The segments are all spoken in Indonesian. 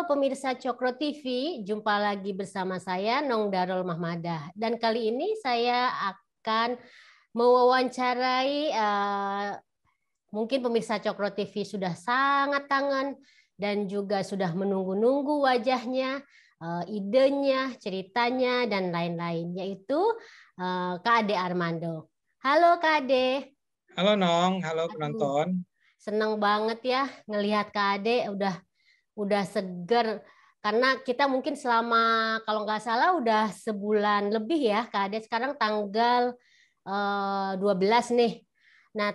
pemirsa Cokro TV, jumpa lagi bersama saya Nong Darul Mahmadah. Dan kali ini saya akan mewawancarai mungkin pemirsa Cokro TV sudah sangat kangen dan juga sudah menunggu-nunggu wajahnya, idenya, ceritanya dan lain-lain, yaitu Kak Ade Armando. Halo Kak Ade. Halo Nong, halo penonton. Seneng banget ya ngelihat Kak Ade udah seger, karena kita mungkin selama kalau nggak salah udah sebulan lebih ya Kak Ade. Sekarang tanggal 12 nih. Nah,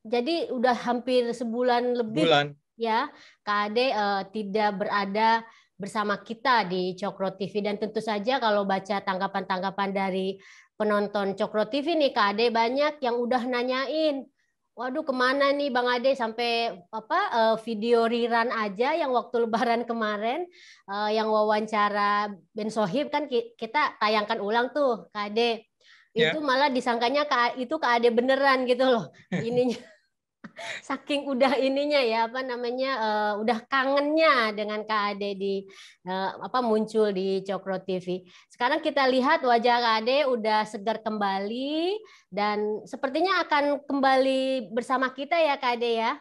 jadi udah hampir sebulan lebih ya Kak Ade tidak berada bersama kita di Cokro TV. Dan tentu saja kalau baca tanggapan-tanggapan dari penonton Cokro TV nih Kak Ade, banyak yang udah nanyain, waduh kemana nih Bang Ade, sampai video rerun aja yang waktu Lebaran kemarin, yang wawancara Ben Sohib kan kita tayangkan ulang tuh Kak Ade. Itu malah disangkanya itu Kak Ade beneran gitu loh ininya. Saking udah ininya ya udah kangennya dengan Kak Ade di muncul di Cokro TV. Sekarang kita lihat wajah Kak Ade udah segar kembali dan sepertinya akan kembali bersama kita ya Kak Ade ya.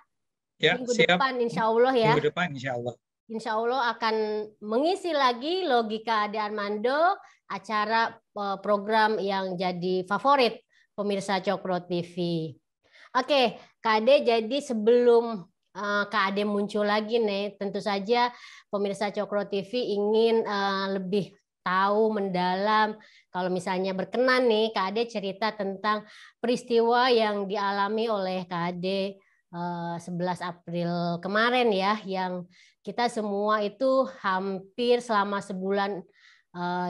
Minggu siap. depan insya Allah ya. Minggu depan insya Allah. Insya Allah akan mengisi lagi Logika Ade Armando, acara program yang jadi favorit pemirsa Cokro TV. Oke, Kak Ade, jadi sebelum Kak Ade muncul lagi nih, tentu saja pemirsa Cokro TV ingin lebih tahu mendalam. Kalau misalnya berkenan nih, Kak Ade cerita tentang peristiwa yang dialami oleh Kak Ade 11 April kemarin ya, yang kita semua itu hampir selama sebulan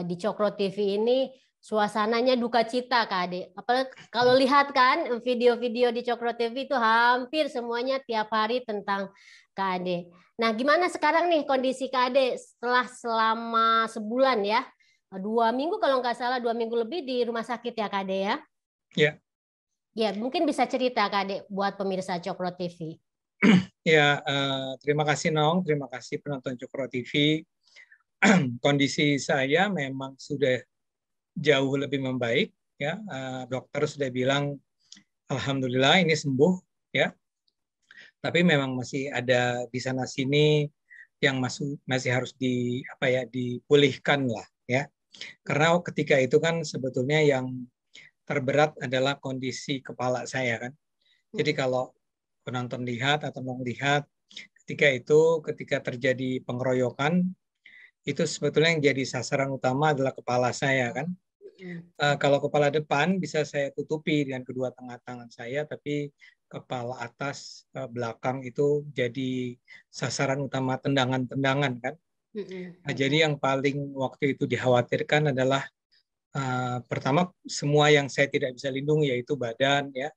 di Cokro TV ini suasananya duka cita Kak Ade. Apalagi kalau lihat kan video-video di Cokro TV itu hampir semuanya tiap hari tentang Kak Ade. Nah, gimana sekarang nih kondisi Kak Ade selama sebulan ya? 2 minggu kalau nggak salah, 2 minggu lebih di rumah sakit ya Kak Ade ya? Ya. Ya, mungkin bisa cerita Kak Ade buat pemirsa Cokro TV. Ya, terima kasih Nong, terima kasih penonton Cokro TV. Kondisi saya memang sudah jauh lebih membaik ya, dokter sudah bilang alhamdulillah ini sembuh ya, tapi memang masih ada di sana sini yang masih harus dipulihkan lah ya, karena ketika itu kan sebetulnya yang terberat adalah kondisi kepala saya kan. Jadi kalau penonton lihat atau melihat ketika terjadi pengeroyokan, itu sebetulnya yang jadi sasaran utama adalah kepala saya kan. Kalau kepala depan bisa saya tutupi dengan kedua tengah tangan saya, tapi kepala atas belakang itu jadi sasaran utama tendangan-tendangan kan. Nah, jadi yang paling waktu itu dikhawatirkan adalah pertama semua yang saya tidak bisa lindungi, yaitu badan ya,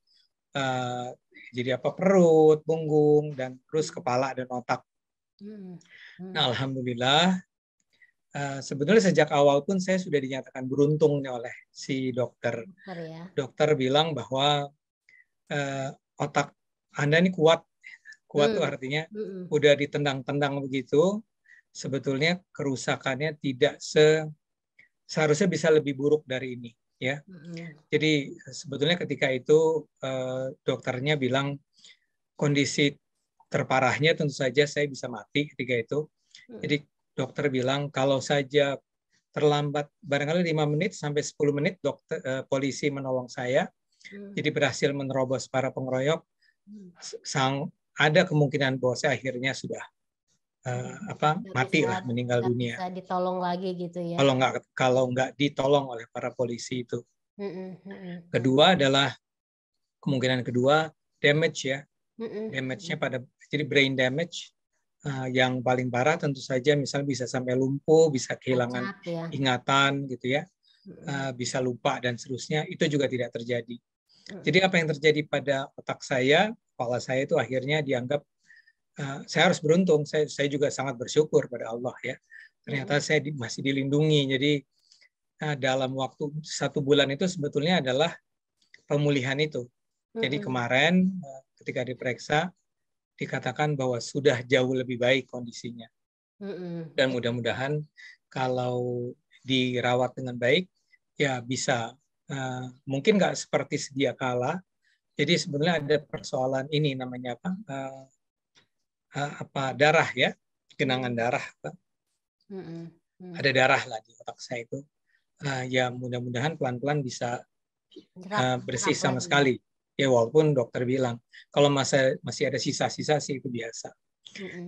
jadi perut, punggung, dan terus kepala dan otak. Nah, alhamdulillah. Sebetulnya sejak awal pun saya sudah dinyatakan beruntung oleh si dokter. Dokter bilang bahwa otak Anda ini kuat. Kuat itu artinya udah ditendang-tendang begitu. Sebetulnya kerusakannya tidak seharusnya bisa lebih buruk dari ini. Ya. Jadi sebetulnya ketika itu dokternya bilang kondisi terparahnya tentu saja saya bisa mati ketika itu. Jadi dokter bilang kalau saja terlambat barangkali 5 menit sampai 10 menit polisi menolong saya. Jadi berhasil menerobos para pengeroyok. Ada kemungkinan bahwa saya akhirnya sudah mati lah, meninggal dunia. Bisa ditolong lagi gitu ya. Kalau nggak ditolong oleh para polisi itu. Kedua adalah kemungkinan kedua damage ya. Damage-nya jadi brain damage. Yang paling parah tentu saja misalnya bisa sampai lumpuh, bisa kehilangan ingatan gitu ya, bisa lupa dan seterusnya, itu juga tidak terjadi. Jadi apa yang terjadi pada otak saya, kepala saya itu akhirnya dianggap saya harus beruntung, saya juga sangat bersyukur pada Allah ya. Ternyata saya masih dilindungi. Jadi dalam waktu 1 bulan itu sebetulnya adalah pemulihan itu. Jadi kemarin ketika diperiksa dikatakan bahwa sudah jauh lebih baik kondisinya. Dan mudah-mudahan kalau dirawat dengan baik, ya bisa. Mungkin nggak seperti sedia kala. Jadi sebenarnya ada persoalan ini namanya apa darah ya, genangan darah. Ada darah lah di otak saya itu. Ya mudah-mudahan pelan-pelan bisa bersih sama sekali. Ya walaupun dokter bilang kalau masih ada sisa-sisa sih itu biasa.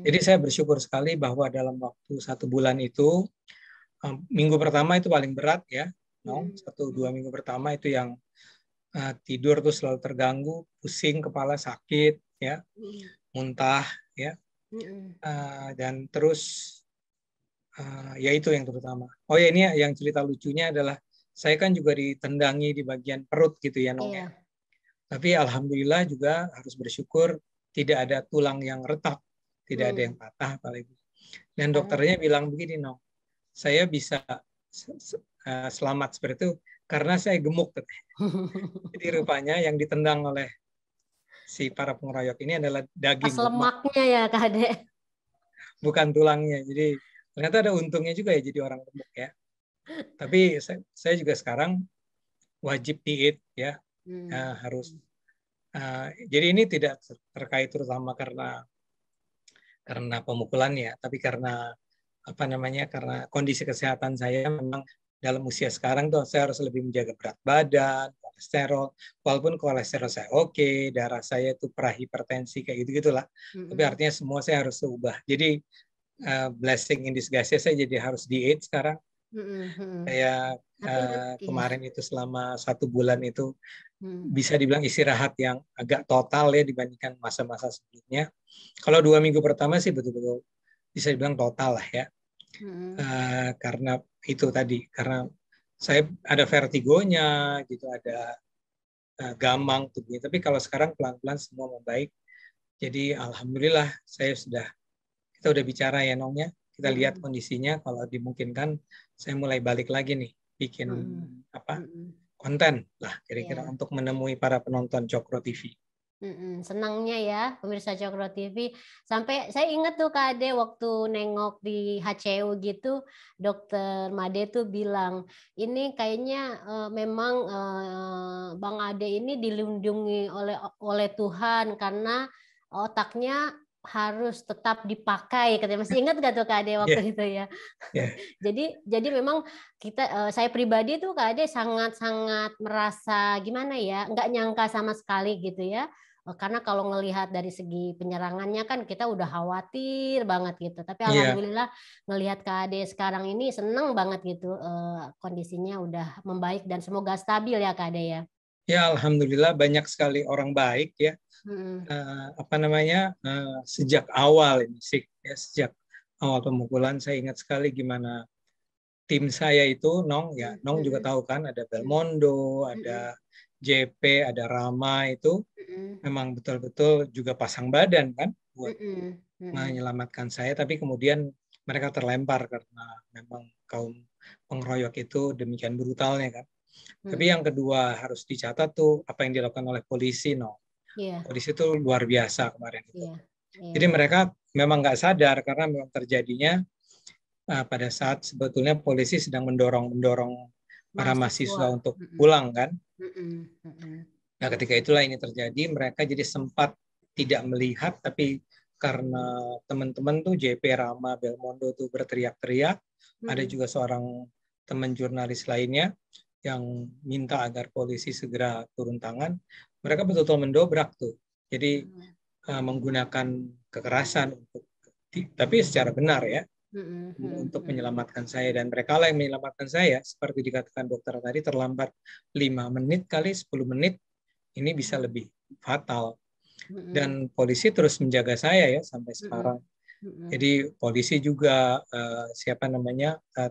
Jadi saya bersyukur sekali bahwa dalam waktu 1 bulan itu, minggu pertama itu paling berat ya, 1-2 minggu pertama itu yang tidur tuh selalu terganggu, pusing, kepala sakit, ya, muntah, ya, dan terus ya itu yang terutama. Oh ya ini yang cerita lucunya adalah saya kan juga ditendangi di bagian perut gitu ya, Nong. Yeah. Tapi alhamdulillah juga harus bersyukur tidak ada tulang yang retak, tidak ada yang patah apalagi. Dan dokternya bilang begini, Nong, saya bisa selamat seperti itu karena saya gemuk. Jadi rupanya yang ditendang oleh si para pengeroyok ini adalah daging lemaknya ya, Kak Ade. Bukan tulangnya. Jadi ternyata ada untungnya juga ya jadi orang gemuk ya. Tapi saya juga sekarang wajib diet ya. Harus. Jadi ini tidak terkait terutama karena pemukulannya, tapi karena apa namanya, karena kondisi kesehatan saya memang dalam usia sekarang tuh saya harus lebih menjaga berat badan, kolesterol, walaupun kolesterol saya oke, darah saya itu prahipertensi kayak gitu-gitulah. Tapi artinya semua saya harus ubah. Jadi blessing in disguise saya jadi harus diet sekarang. Saya kemarin itu selama 1 bulan itu bisa dibilang istirahat yang agak total ya dibandingkan masa-masa sebelumnya. Kalau 2 minggu pertama sih betul-betul bisa dibilang total lah ya. Karena itu tadi, karena saya ada vertigonya gitu, ada gamang tubuhnya. Tapi kalau sekarang pelan-pelan semua membaik. Jadi alhamdulillah kita udah bicara ya Nongnya. Kita lihat kondisinya, kalau dimungkinkan saya mulai balik lagi nih bikin konten lah kira-kira untuk menemui para penonton Cokro TV. Senangnya ya pemirsa Cokro TV. Sampai saya ingat tuh Kak Ade waktu nengok di HCU gitu, Dokter Made tuh bilang ini kayaknya memang Bang Ade ini dilindungi oleh Tuhan karena otaknya harus tetap dipakai. Katanya masih ingat gak tuh Kak Ade waktu itu ya? Jadi memang saya pribadi tuh Kak Ade sangat-sangat merasa gimana ya, nggak nyangka sama sekali gitu ya. Karena kalau ngelihat dari segi penyerangannya kan kita udah khawatir banget gitu. Tapi alhamdulillah ngelihat Kak Ade sekarang ini seneng banget gitu, kondisinya udah membaik dan semoga stabil ya Kak Ade ya. Ya alhamdulillah banyak sekali orang baik ya. Sejak awal ini sih ya, sejak awal pemukulan saya ingat sekali gimana tim saya itu Nong ya, Nong juga tahu kan ada Belmondo, ada JP, ada Rama itu memang betul-betul juga pasang badan kan buat menyelamatkan saya, tapi kemudian mereka terlempar karena memang kaum pengeroyok itu demikian brutalnya kan. Tapi yang kedua harus dicatat tuh apa yang dilakukan oleh polisi, polisi itu luar biasa kemarin itu. Jadi mereka memang nggak sadar karena memang terjadinya pada saat sebetulnya polisi sedang mendorong para mahasiswa untuk pulang kan. Nah ketika itulah ini terjadi, mereka jadi sempat tidak melihat, tapi karena teman-teman tuh JP, Rama, Belmondo tuh berteriak-teriak, ada juga seorang teman jurnalis lainnya yang minta agar polisi segera turun tangan, mereka betul-betul mendobrak tuh. Jadi menggunakan kekerasan tapi secara benar ya, untuk menyelamatkan saya, dan mereka lah yang menyelamatkan saya. Seperti dikatakan dokter tadi, terlambat 5 menit kali 10 menit ini bisa lebih fatal. Dan polisi terus menjaga saya ya sampai sekarang. Jadi polisi juga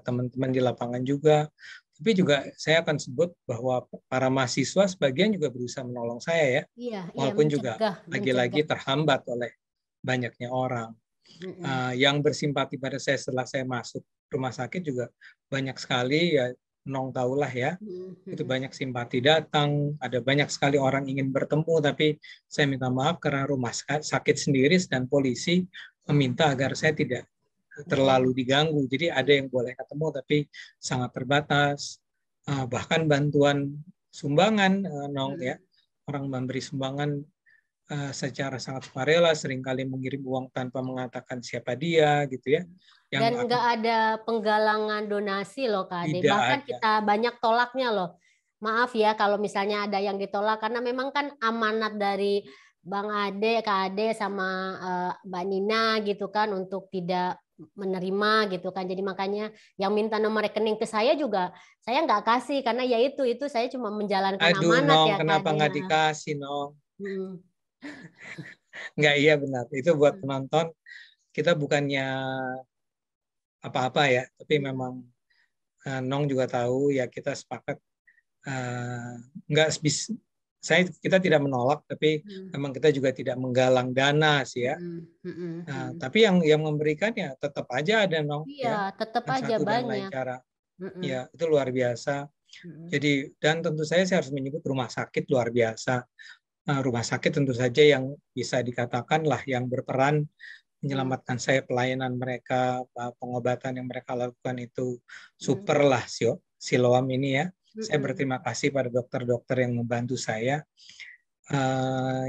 teman-teman di lapangan juga. Tapi juga saya akan sebut bahwa para mahasiswa sebagian juga berusaha menolong saya ya, walaupun juga lagi-lagi terhambat oleh banyaknya orang. Yang bersimpati pada saya setelah saya masuk rumah sakit juga banyak sekali ya, Nong tahulah ya, itu banyak simpati datang, ada banyak sekali orang ingin bertemu, tapi saya minta maaf karena rumah sakit sendiri dan polisi meminta agar saya tidak terlalu diganggu. Jadi ada yang boleh ketemu tapi sangat terbatas. Bahkan bantuan sumbangan, Nong ya, orang memberi sumbangan secara sangat sukarela, seringkali mengirim uang tanpa mengatakan siapa dia, gitu ya. Dan nggak ada penggalangan donasi loh Kak Ade. Tidak Bahkan ada. kita banyak tolaknya loh. Maaf ya kalau misalnya ada yang ditolak karena memang kan amanat dari Bang Ade, Kak Ade sama Mbak Nina gitu kan untuk tidak menerima gitu kan. Jadi makanya yang minta nomor rekening ke saya juga saya nggak kasih karena ya itu saya cuma menjalankan Aduh, amanat Nong, ya Kak kenapa Ade. nggak dikasih, Nong? Hmm. Nggak, iya benar. Itu buat penonton, kita bukannya apa-apa ya, tapi memang Nong juga tahu ya kita sepakat nggak kita tidak menolak, tapi memang kita juga tidak menggalang dana sih ya. Tapi yang memberikan ya tetap aja ada, Nong Iya, ya, tetap dengan aja satu dan lain banyak. cara. Ya, itu luar biasa. Jadi, dan tentu saya harus menyebut rumah sakit luar biasa. Rumah sakit tentu saja yang bisa dikatakan lah yang berperan menyelamatkan saya, pelayanan mereka, pengobatan yang mereka lakukan itu super lah, Siloam ini ya. Saya berterima kasih pada dokter-dokter yang membantu saya.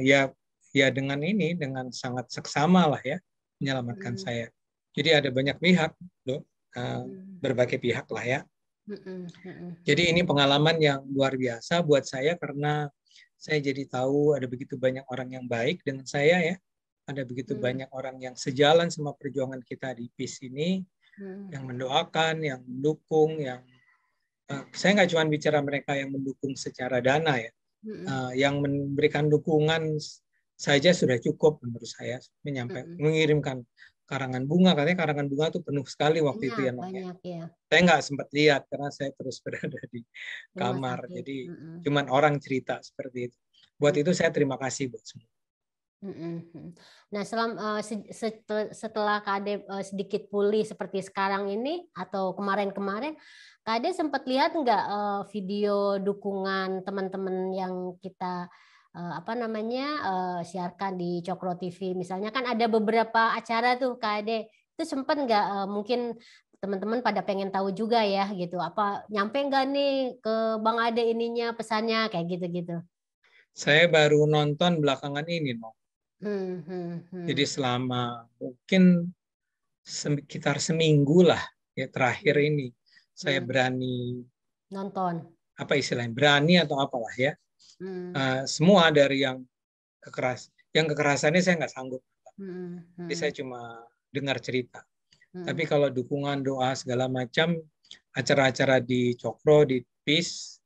Ya dengan sangat seksama lah ya menyelamatkan saya. Jadi ada banyak pihak, berbagai pihak lah ya. Jadi ini pengalaman yang luar biasa buat saya karena saya jadi tahu ada begitu banyak orang yang baik dengan saya ya. Ada begitu banyak orang yang sejalan sama perjuangan kita di PIS ini, yang mendoakan, yang mendukung, saya nggak cuma bicara mereka yang mendukung secara dana ya, yang memberikan dukungan saja sudah cukup menurut saya, mengirimkan karangan bunga, katanya karangan bunga itu penuh sekali waktu itu ya, Nong. Banyak ya. Saya nggak sempat lihat karena saya terus berada di kamar, jadi cuman orang cerita seperti itu. Buat itu saya terima kasih buat semua. Nah, setelah Kak Ade sedikit pulih seperti sekarang ini atau kemarin-kemarin, Kak Ade sempat lihat nggak video dukungan teman-teman yang kita siarkan di Cokro TV? Misalnya kan ada beberapa acara tuh Kak Ade, itu sempat nggak mungkin teman-teman pada pengen tahu juga ya gitu, apa nyampe nggak nih ke Bang Ade ininya pesannya kayak gitu-gitu? Saya baru nonton belakangan ini, Nong. Jadi selama mungkin sekitar seminggu lah ya terakhir ini saya berani nonton, apa istilahnya, berani atau apalah ya, semua dari yang kekerasannya saya nggak sanggup, jadi saya cuma dengar cerita. Tapi kalau dukungan, doa segala macam, acara-acara di Cokro, di PIS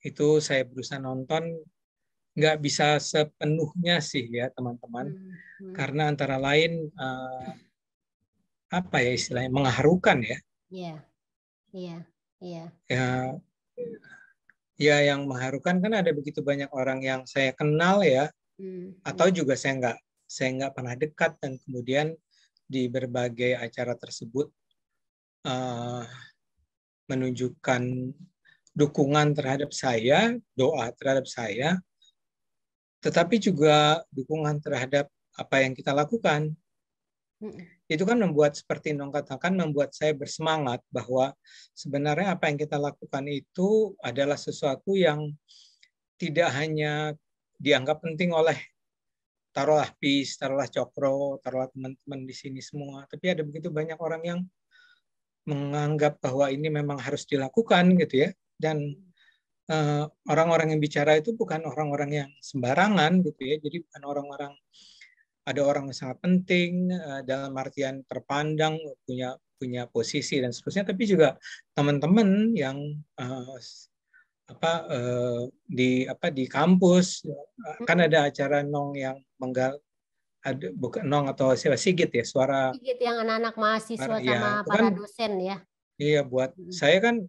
itu saya berusaha nonton, nggak bisa sepenuhnya sih ya teman-teman, karena antara lain apa ya istilahnya, mengharukan ya. Iya. Ya yang mengharukan kan ada begitu banyak orang yang saya kenal ya, atau juga saya nggak pernah dekat, dan kemudian di berbagai acara tersebut menunjukkan dukungan terhadap saya, doa terhadap saya, tetapi juga dukungan terhadap apa yang kita lakukan. Itu kan membuat, seperti Nong katakan, membuat saya bersemangat bahwa sebenarnya apa yang kita lakukan itu adalah sesuatu yang tidak hanya dianggap penting oleh taruhlah PIS, taruhlah Cokro, taruhlah teman-teman di sini semua, tapi ada begitu banyak orang yang menganggap bahwa ini memang harus dilakukan gitu ya, dan orang-orang yang bicara itu bukan orang-orang yang sembarangan gitu ya, jadi bukan orang-orang, ada orang yang sangat penting dalam artian terpandang, punya posisi dan seterusnya, tapi juga teman-teman yang di kampus kan ada acara Nong yang ada, bukan Nong atau siapa, Sigit ya, suara Sigit yang anak-anak mahasiswa ya, sama para dosen ya. Iya, buat saya kan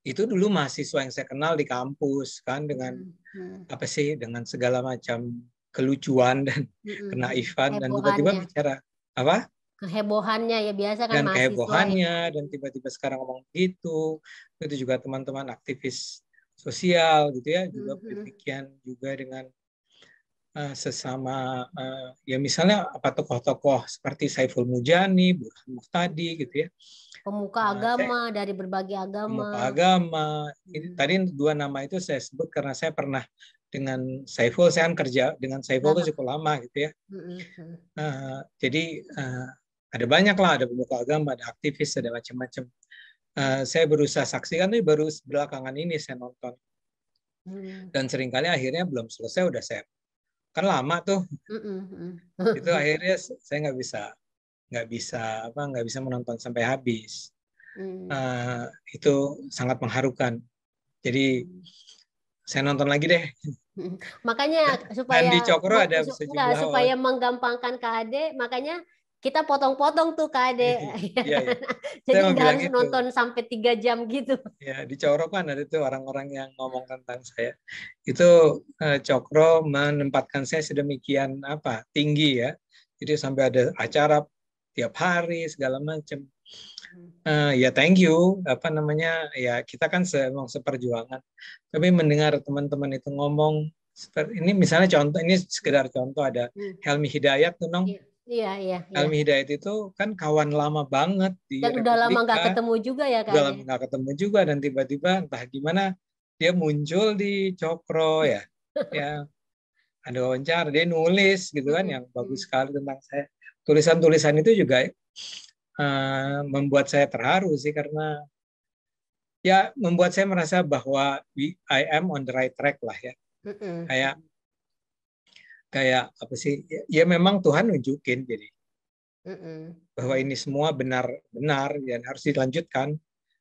itu dulu mahasiswa yang saya kenal di kampus kan, dengan apa sih, dengan segala macam kelucuan dan kenaifan, dan tiba-tiba bicara apa? Kehebohannya ya biasa kan, dan mahasiswa. Kehebohannya dan tiba-tiba sekarang ngomong begitu. Itu juga teman-teman aktivis sosial gitu ya, juga demikian juga dengan sesama ya misalnya apa tokoh-tokoh seperti Saiful Mujani, Burhan Muhtadi gitu ya. Pemuka agama dari berbagai Pemuka agama. agama. Tadi dua nama itu saya sebut karena saya pernah dengan Saiful, saya kan kerja dengan Saiful itu cukup lama gitu ya. Jadi ada banyak lah, ada pemuka agama, ada aktivis, ada macam-macam. Saya berusaha saksikan itu baru belakangan ini saya nonton. Dan seringkali akhirnya belum selesai udah saya kan lama tuh. Itu akhirnya saya nggak bisa menonton sampai habis. Itu sangat mengharukan. Jadi saya nonton lagi deh. Makanya supaya supaya menggampangkan KAD, makanya kita potong-potong tuh KAD. Iya. Jadi nggak harus nonton sampai 3 jam gitu. Ya, di Cokro kan ada tuh orang-orang yang ngomong tentang saya. Itu Cokro menempatkan saya sedemikian tinggi ya. Jadi sampai ada acara tiap hari segala macam. Ya thank you, ya kita kan memang seperjuangan. Tapi mendengar teman-teman itu ngomong seperti ini, misalnya contoh, ini sekedar contoh, ada Helmi Hidayat tuh Nong. Iya. Helmi Hidayat itu kan kawan lama banget di dan udah lama nggak ketemu juga ya Kak. Udah lama nggak ketemu juga, dan tiba-tiba entah gimana dia muncul di Cokro ya. Ya ada wawancara, dia nulis gitu kan yang bagus sekali tentang saya. Tulisan-tulisan itu juga membuat saya terharu sih, karena ya membuat saya merasa bahwa I am on the right track lah ya. Kayak apa sih? Ya memang Tuhan nunjukin jadi bahwa ini semua benar-benar dan harus dilanjutkan,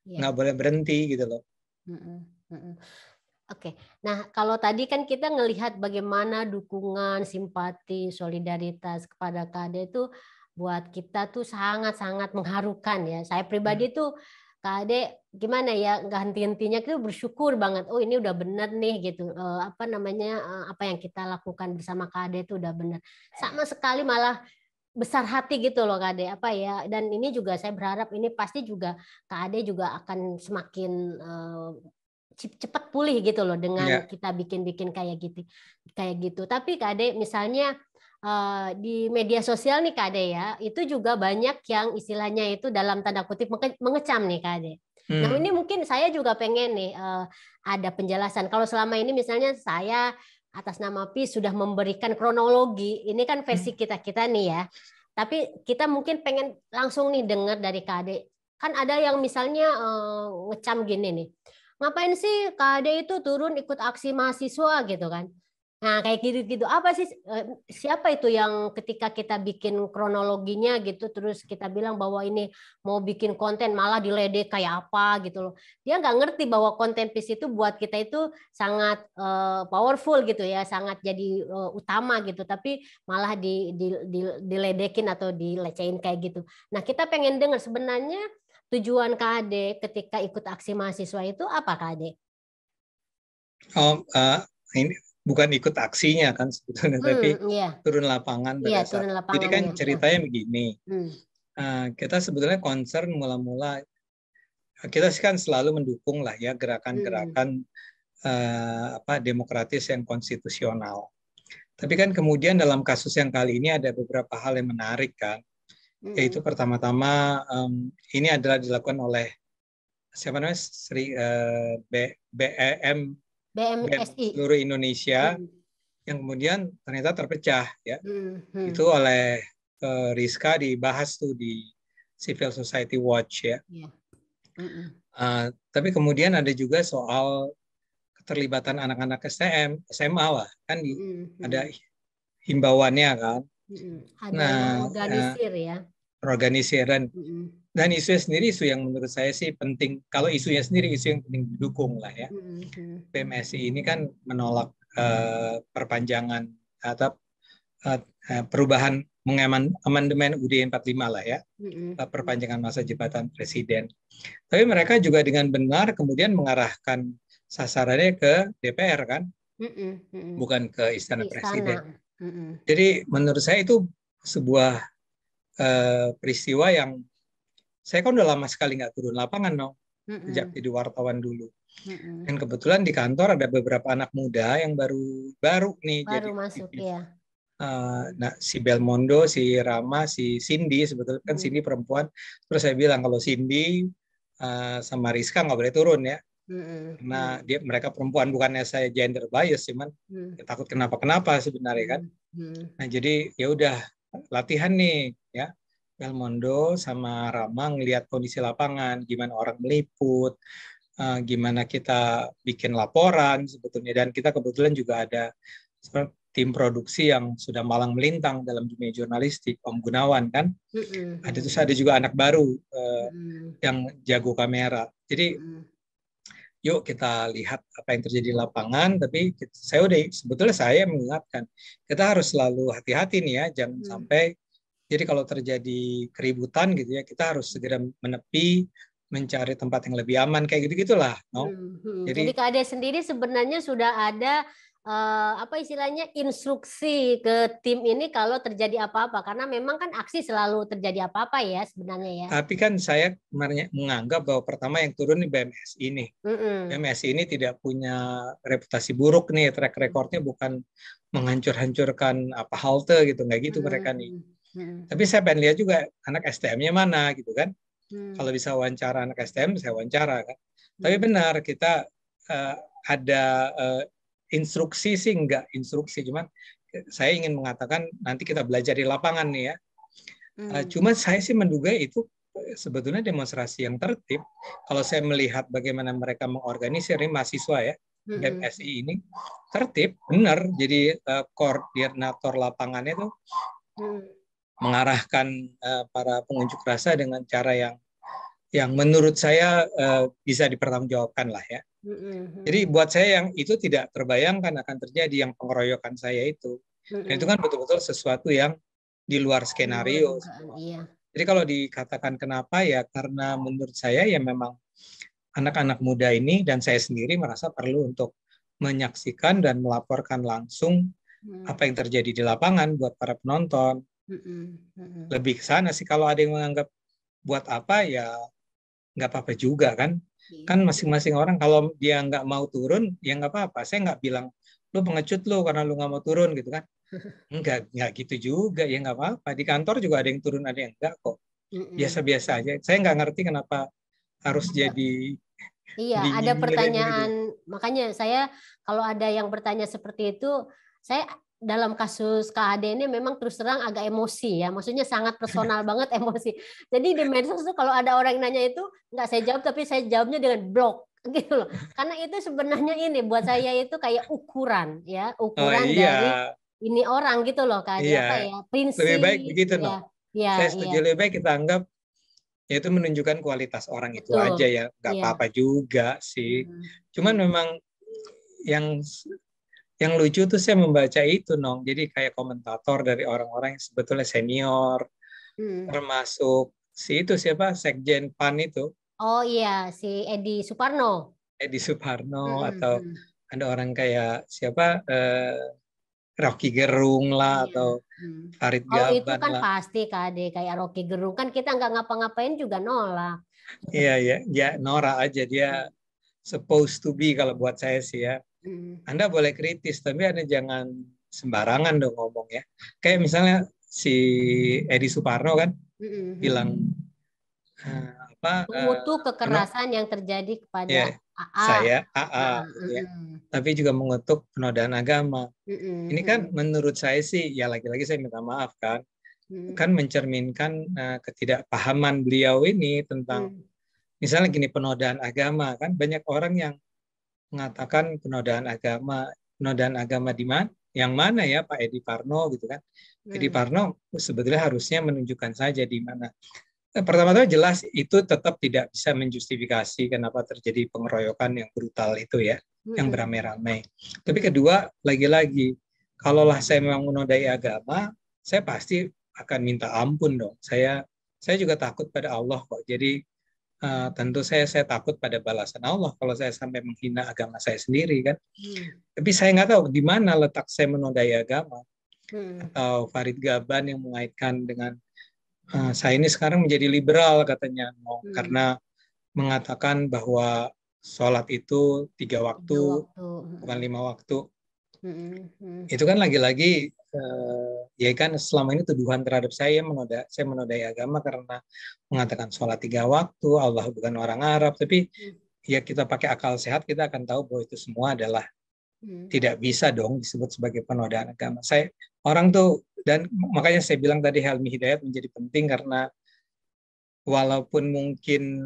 nggak boleh berhenti gitu loh. Oke, nah kalau tadi kan kita ngelihat bagaimana dukungan, simpati, solidaritas kepada KAD itu buat kita tuh sangat-sangat mengharukan ya. Saya pribadi tuh KAD gimana ya, nggak henti-hentinya tuh bersyukur banget. Oh ini udah bener nih gitu. Apa yang kita lakukan bersama KAD itu udah bener. Sama sekali malah besar hati gitu loh KAD. Dan ini juga saya berharap ini pasti juga KAD juga akan semakin cepat pulih gitu loh dengan kita bikin kayak gitu. Tapi Kak misalnya di media sosial nih Kak ya, itu juga banyak yang istilahnya itu dalam tanda kutip mengecam nih Kak. Nah ini mungkin saya juga pengen nih ada penjelasan. Kalau selama ini misalnya saya atas nama PI sudah memberikan kronologi, ini kan versi kita nih ya. Tapi kita mungkin pengen langsung nih dengar dari Kak. Kan ada yang misalnya ngecam gini nih. Ngapain sih KAD itu turun ikut aksi mahasiswa gitu kan? Nah kayak gitu-gitu. Apa sih siapa itu yang ketika kita bikin kronologinya gitu terus kita bilang bahwa ini mau bikin konten malah diledek kayak apa gitu loh. Dia nggak ngerti bahwa konten PIS itu buat kita itu sangat powerful gitu ya, sangat jadi utama gitu. Tapi malah diledekin atau dilecehin kayak gitu. Nah kita pengen dengar sebenarnya tujuan KAD ketika ikut aksi mahasiswa itu apa KAD? Ini bukan ikut aksinya kan sebetulnya, tapi turun lapangan pada saat. Jadi kan ceritanya begini, kita sebetulnya concern mula-mula, kita kan selalu mendukung lah ya gerakan-gerakan demokratis yang konstitusional. Tapi kan kemudian dalam kasus yang kali ini ada beberapa hal yang menarik kan. Yaitu pertama-tama ini adalah dilakukan oleh siapa namanya BEM seluruh Indonesia yang kemudian ternyata terpecah ya. Itu oleh Rizka dibahas tuh di Civil Society Watch ya. Tapi kemudian ada juga soal keterlibatan anak-anak SMA lah kan, ada himbauannya kan. Ada organisir ya. Organisir dan isunya sendiri isu yang menurut saya sih penting. Kalau isunya sendiri isu yang penting didukung lah ya. PMSI ini kan menolak perpanjangan atau perubahan amandemen UUD 45 lah ya, perpanjangan masa jabatan presiden. Tapi mereka juga dengan benar kemudian mengarahkan sasarannya ke DPR kan, bukan ke Istana Presiden. Jadi menurut saya itu sebuah peristiwa yang saya kan udah lama sekali nggak turun lapangan sejak jadi wartawan dulu. Dan kebetulan di kantor ada beberapa anak muda yang baru nih jadi masuk aktivis. ya. Nah, si Belmondo, si Rama, si Cindy, sebetulnya kan Cindy perempuan. Terus saya bilang kalau Cindy sama Rizka nggak boleh turun ya, karena mereka perempuan, bukannya saya gender bias, cuman takut kenapa-kenapa sebenarnya kan. Nah jadi ya udah latihan nih ya, Belmondo sama Rama ngelihat kondisi lapangan, gimana orang meliput, gimana kita bikin laporan sebetulnya, dan kita kebetulan juga ada tim produksi yang sudah malang melintang dalam dunia jurnalistik, Om Gunawan kan. Ada juga anak baru yang jago kamera. Jadi yuk kita lihat apa yang terjadi di lapangan. Tapi sebetulnya saya mengingatkan kita harus selalu hati-hati nih ya, jangan sampai jadi kalau terjadi keributan gitu ya, kita harus segera menepi, mencari tempat yang lebih aman kayak gitu-gitulah, no? Jadi Kak Ade sendiri sebenarnya sudah ada apa istilahnya instruksi ke tim ini kalau terjadi apa-apa, karena memang kan aksi selalu terjadi apa-apa ya sebenarnya ya. Tapi kan saya menganggap bahwa pertama yang turun nih BMSI nih. BMSI ini tidak punya reputasi buruk nih, track recordnya bukan menghancur-hancurkan apa halte gitu, nggak gitu mereka nih. Tapi saya pengen lihat juga anak STM-nya mana gitu kan. Kalau bisa wawancara anak STM, saya wawancara kan. Tapi benar kita ada instruksi sih, enggak instruksi, cuman saya ingin mengatakan nanti kita belajar di lapangan nih ya. Cuma saya sih menduga itu sebetulnya demonstrasi yang tertib. Kalau saya melihat bagaimana mereka mengorganisir ini mahasiswa ya, BMSI ini tertib, benar. Jadi koordinator lapangannya itu mengarahkan para pengunjuk rasa dengan cara yang menurut saya bisa dipertanggungjawabkan lah ya. Jadi buat saya yang itu tidak terbayangkan akan terjadi, yang pengeroyokan saya itu. Dan itu kan betul-betul sesuatu yang di luar skenario. Jadi kalau dikatakan kenapa ya, karena menurut saya ya memang anak-anak muda ini dan saya sendiri merasa perlu untuk menyaksikan dan melaporkan langsung apa yang terjadi di lapangan buat para penonton. Lebih ke sana sih. Kalau ada yang menganggap buat apa ya nggak apa-apa juga kan. Kan masing-masing orang kalau dia nggak mau turun ya nggak apa-apa. Saya nggak bilang lu pengecut lu karena lu nggak mau turun gitu kan. Nggak gitu juga ya, nggak apa-apa. Di kantor juga ada yang turun, ada yang enggak kok. Biasa-biasa aja. Saya nggak ngerti kenapa harus jadi Iya, ada pertanyaan. Makanya saya kalau ada yang bertanya seperti itu, saya dalam kasus Kak Ade ini memang terus terang agak emosi ya. Maksudnya sangat personal banget emosi. Jadi di medsos tuh kalau ada orang yang nanya itu nggak saya jawab, tapi saya jawabnya dengan blok gitu loh. Karena itu sebenarnya ini buat saya itu kayak ukuran ya, ukuran dari ini orang gitu loh Kak Ade, apa ya, prinsip. Lebih baik begitu ya. no. Saya setuju, lebih baik kita anggap ya itu menunjukkan kualitas orang. Betul. Itu aja ya, nggak apa-apa juga sih. Cuman memang yang lucu tuh saya membaca itu Nong, jadi kayak komentator dari orang-orang yang sebetulnya senior, termasuk si itu siapa, Sekjen PAN itu. Oh iya, si Edi Suparno. Atau ada orang kayak siapa, Rocky Gerung lah, atau Farid Gaban. Oh itu kan lah. Pasti Kak Ade, kayak Rocky Gerung kan kita nggak ngapa-ngapain juga nolak. Iya ya norak aja dia, supposed to be kalau buat saya sih ya. Anda boleh kritis, tapi Anda jangan sembarangan dong ngomong ya. Kayak misalnya si Edi Suparno kan bilang mengutuk kekerasan yang terjadi kepada AA. Saya AA, ya. Tapi juga mengutuk penodaan agama. Ini kan menurut saya sih ya, lagi-lagi saya minta maaf kan, kan mencerminkan ketidakpahaman beliau ini tentang misalnya gini, penodaan agama kan banyak orang yang mengatakan penodaan agama di mana? Yang mana ya Pak Edi Parno gitu kan? Edi Parno sebetulnya harusnya menunjukkan saja di mana. Pertama-tama jelas itu tetap tidak bisa menjustifikasi kenapa terjadi pengeroyokan yang brutal itu ya, yang beramai-ramai. Tapi kedua, lagi-lagi, kalaulah saya memang menodai agama, saya pasti akan minta ampun dong. Saya juga takut pada Allah kok. Jadi tentu saya takut pada balasan Allah kalau saya sampai menghina agama saya sendiri kan. Tapi saya nggak tahu di mana letak saya menodai agama. Atau Farid Gaban yang mengaitkan dengan saya ini sekarang menjadi liberal katanya, karena mengatakan bahwa sholat itu 3 3 waktu, waktu. bukan 5 waktu. Mm-mm. Itu kan lagi-lagi ya kan selama ini tuduhan terhadap saya menodai agama karena mengatakan sholat 3 waktu, Allah bukan orang Arab. Tapi ya kita pakai akal sehat, kita akan tahu bahwa itu semua adalah tidak bisa dong disebut sebagai penodaan agama. Orang tuh, dan makanya saya bilang tadi Helmi Hidayat menjadi penting karena walaupun mungkin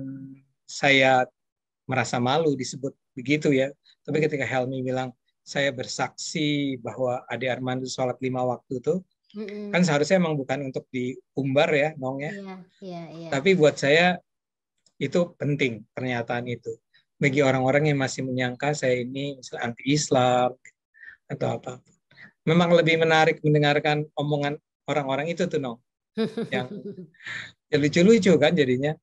saya merasa malu disebut begitu ya, tapi ketika Helmi bilang saya bersaksi bahwa Ade Armando sholat 5 waktu tuh, kan seharusnya emang bukan untuk diumbar ya, Nong ya. Iya. Tapi buat saya itu penting pernyataan itu. Bagi orang-orang yang masih menyangka saya ini misalnya anti-Islam atau apa. Memang lebih menarik mendengarkan omongan orang-orang itu tuh, Nong. Yang ya lucu-lucu kan jadinya.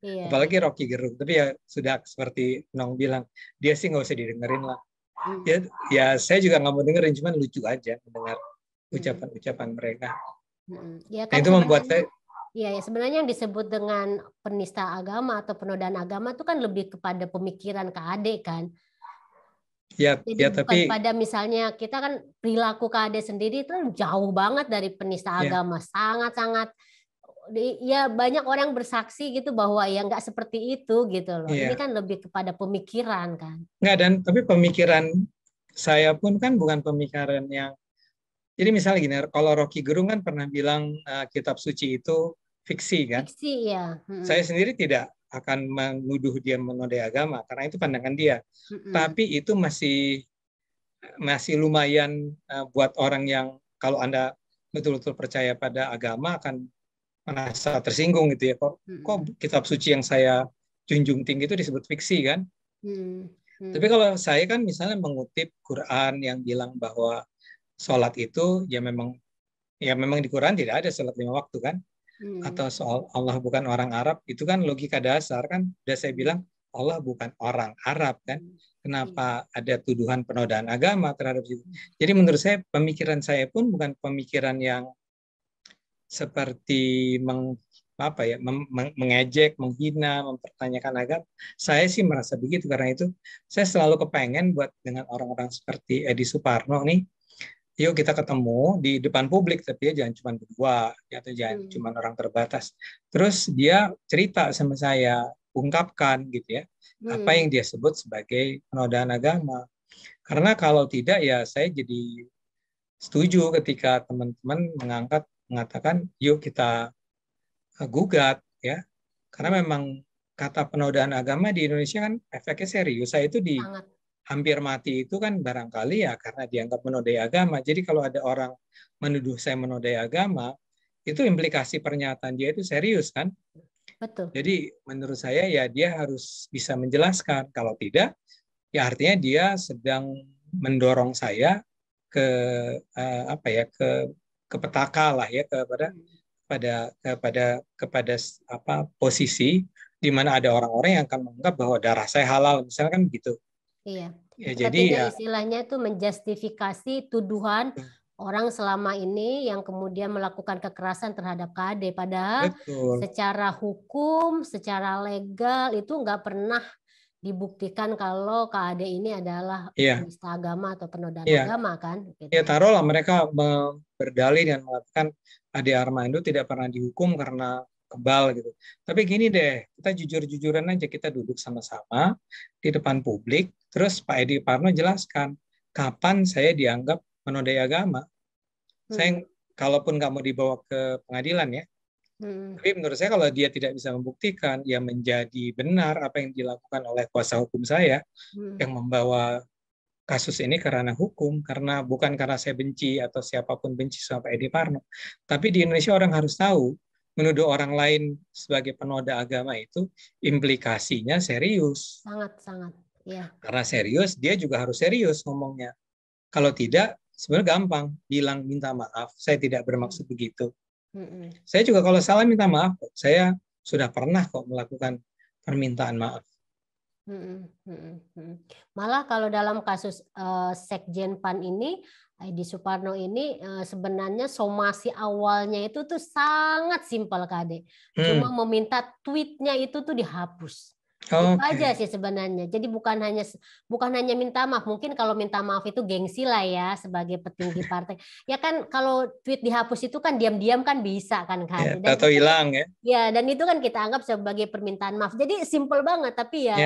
Iya. Apalagi Rocky Gerung. Tapi ya sudah seperti Nong bilang, dia sih nggak usah didengerin lah. Ya saya juga nggak mau dengerin, cuman lucu aja mendengar ucapan-ucapan mereka. Ya Nah kan itu membuat saya ya sebenarnya yang disebut dengan penista agama atau penodaan agama itu kan lebih kepada pemikiran KAD kan. Jadi ya bukan tapi pada misalnya kita kan perilaku KAD sendiri itu jauh banget dari penista ya, agama, sangat-sangat ya banyak orang bersaksi gitu bahwa ya nggak seperti itu gitu loh. Ini ya kan lebih kepada pemikiran kan. nggak, dan tapi pemikiran saya pun kan bukan pemikiran yang, jadi misalnya gini, kalau Rocky Gerung kan pernah bilang kitab suci itu fiksi kan. Fiksi ya. Saya sendiri tidak akan menuduh dia menodai agama karena itu pandangan dia. Tapi itu masih lumayan buat orang yang, kalau Anda betul-betul percaya pada agama, akan merasa tersinggung gitu ya. Kok kitab suci yang saya junjung tinggi itu disebut fiksi kan? Tapi kalau saya kan misalnya mengutip Quran yang bilang bahwa sholat itu ya memang di Quran tidak ada sholat 5 waktu kan? Atau soal Allah bukan orang Arab, itu kan logika dasar kan. Udah saya bilang Allah bukan orang Arab kan. Kenapa ada tuduhan penodaan agama terhadap itu? Jadi menurut saya pemikiran saya pun bukan pemikiran yang seperti mengejek, menghina, mempertanyakan agama. Saya sih merasa begitu, karena itu saya selalu kepengen buat dengan orang-orang seperti Edi Suparno nih, yuk kita ketemu di depan publik, tapi ya jangan cuma berdua, atau jangan cuma orang terbatas. Terus dia cerita sama saya, ungkapkan gitu ya, apa yang dia sebut sebagai penodaan agama. Karena kalau tidak ya saya jadi setuju ketika teman-teman mengatakan yuk kita gugat ya. Karena memang kata penodaan agama di Indonesia kan efeknya serius. Saya itu hampir mati itu kan barangkali ya karena dianggap menodai agama. Jadi kalau ada orang menuduh saya menodai agama, itu implikasi pernyataan dia itu serius kan? Betul. Jadi menurut saya ya dia harus bisa menjelaskan. Kalau tidak, ya artinya dia sedang mendorong saya ke ke petaka lah ya, kepada posisi di mana ada orang-orang yang akan menganggap bahwa darah saya halal, misalnya kan begitu. Iya. Ya, Berarti jadi istilahnya itu menjustifikasi tuduhan orang selama ini yang kemudian melakukan kekerasan terhadap KAD. Padahal secara hukum, secara legal itu nggak pernah dibuktikan kalau KAD ini adalah penista agama atau penodaan agama kan. Gitu. Ya taruhlah mereka berdalih dan mengatakan Ade Armando tidak pernah dihukum karena kebal gitu. Tapi gini deh, kita jujur-jujuran aja, kita duduk sama-sama di depan publik, terus Pak Edi Parno jelaskan kapan saya dianggap menodai agama. Saya kalaupun nggak mau dibawa ke pengadilan ya, tapi menurut saya kalau dia tidak bisa membuktikan, ya menjadi benar apa yang dilakukan oleh kuasa hukum saya yang membawa kasus ini karena hukum, karena bukan karena saya benci atau siapapun benci sama Pak Edi Parno. Tapi di Indonesia orang harus tahu, menuduh orang lain sebagai penoda agama itu implikasinya serius. Sangat, ya. Karena serius, dia juga harus serius ngomongnya. Kalau tidak, sebenarnya gampang, bilang minta maaf, saya tidak bermaksud begitu. Saya juga kalau salah minta maaf, saya sudah pernah kok melakukan permintaan maaf. Malah kalau dalam kasus Sekjen PAN ini, Edi Suparno ini sebenarnya somasi awalnya itu tuh sangat simpel KD. Cuma meminta tweetnya itu tuh dihapus. Itu Oke. aja sih sebenarnya. Jadi bukan hanya minta maaf. Mungkin kalau minta maaf itu gengsi lah ya sebagai petinggi partai. Ya kan kalau tweet dihapus itu kan diam-diam kan bisa kan Ya, Kak. Dan tato itu kan hilang ya. ya dan itu kan kita anggap sebagai permintaan maaf. Jadi simple banget tapi ya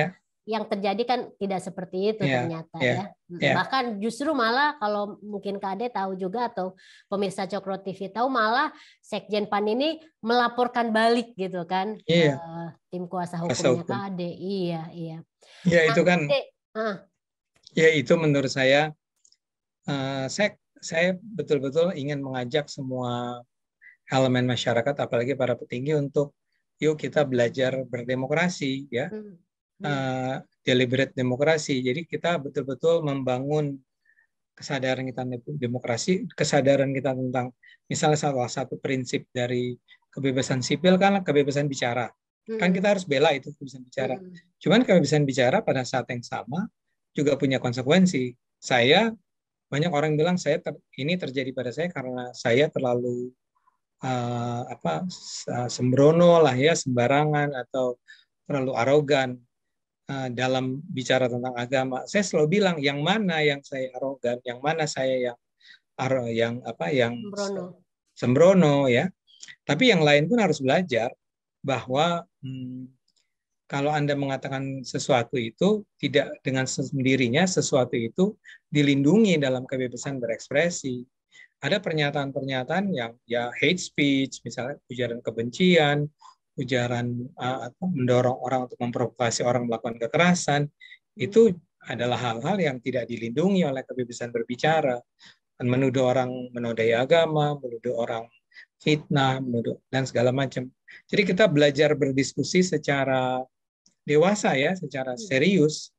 Ya, yang terjadi kan tidak seperti itu ya, ternyata ya, ya. ya. Bahkan justru malah kalau mungkin Kak Ade tahu juga atau pemirsa Cokro TV tahu malah Sekjen PAN ini melaporkan balik gitu kan ke Iya, tim kuasa kuasa hukumnya hukum. Kak Ade. Iya, iya. Ya Nah, itu kan, Ade, ah, ya itu menurut saya, saya betul-betul ingin mengajak semua elemen masyarakat, apalagi para petinggi untuk yuk kita belajar berdemokrasi, ya, hmm, hmm, deliberate demokrasi. Jadi kita betul-betul membangun kesadaran kita demokrasi, kesadaran kita tentang misalnya salah satu prinsip dari kebebasan sipil kan kebebasan bicara. Kan hmm, kita harus bela itu kebebasan bicara. hmm, Cuman kebebasan bicara pada saat yang sama juga punya konsekuensi. Saya banyak orang bilang ini terjadi pada saya karena saya terlalu sembrono lah ya, sembarangan atau terlalu arogan dalam bicara tentang agama. Saya selalu bilang yang mana yang saya arogan, yang mana saya yang Brono. sembrono ya. Tapi yang lain pun harus belajar bahwa kalau Anda mengatakan sesuatu itu tidak dengan sendirinya sesuatu itu dilindungi dalam kebebasan berekspresi. Ada pernyataan-pernyataan yang ya hate speech, misalnya ujaran kebencian, ujaran mendorong orang untuk memprovokasi orang melakukan kekerasan, itu adalah hal-hal yang tidak dilindungi oleh kebebasan berbicara. Menuduh orang menodai agama, menuduh orang fitnah, menuduh dan segala macam. Jadi kita belajar berdiskusi secara dewasa ya, secara serius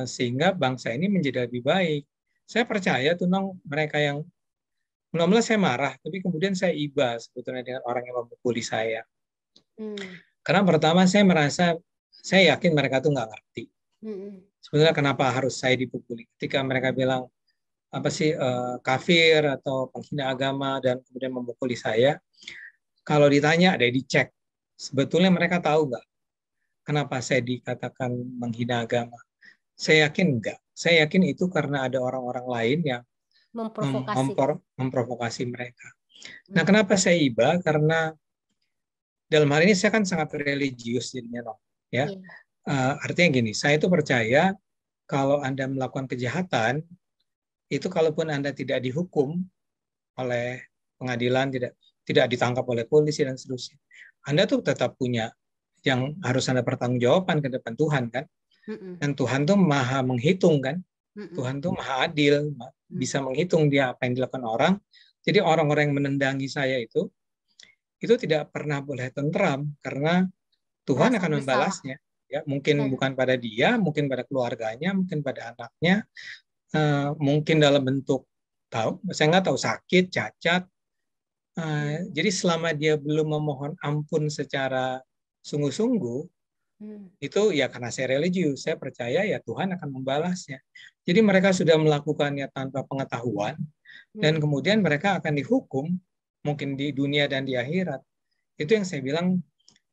sehingga bangsa ini menjadi lebih baik. Saya percaya tuh mereka yang mula-mula saya marah, tapi kemudian saya iba sebetulnya dengan orang yang memukuli saya. Karena pertama saya merasa, saya yakin mereka tuh nggak ngerti. Sebenarnya kenapa harus saya dipukuli? Ketika mereka bilang, apa sih, kafir atau penghina agama, dan kemudian memukuli saya, kalau ditanya, ada dicek. Sebetulnya mereka tahu nggak kenapa saya dikatakan menghina agama? Saya yakin enggak. Saya yakin itu karena ada orang-orang lain yang memprovokasi mereka. Nah, kenapa saya iba? Karena dalam hal ini saya kan sangat religius jadinya, ya. Artinya gini, saya itu percaya kalau Anda melakukan kejahatan, itu kalaupun Anda tidak dihukum oleh pengadilan, tidak ditangkap oleh polisi dan seterusnya, Anda tuh tetap punya yang harus Anda pertanggungjawabkan ke depan Tuhan kan. Dan Tuhan tuh maha menghitung kan. Tuhan tuh maha adil, bisa menghitung dia apa yang dilakukan orang. Jadi orang-orang yang menendangi saya itu tidak pernah boleh tentram karena Tuhan akan membalasnya. Ya, mungkin bukan pada dia, mungkin pada keluarganya, mungkin pada anaknya, mungkin dalam bentuk saya nggak tahu sakit, cacat. Jadi selama dia belum memohon ampun secara sungguh-sungguh, itu ya karena saya religius, saya percaya ya Tuhan akan membalasnya. Jadi mereka sudah melakukannya tanpa pengetahuan, dan kemudian mereka akan dihukum, mungkin di dunia dan di akhirat. Itu yang saya bilang,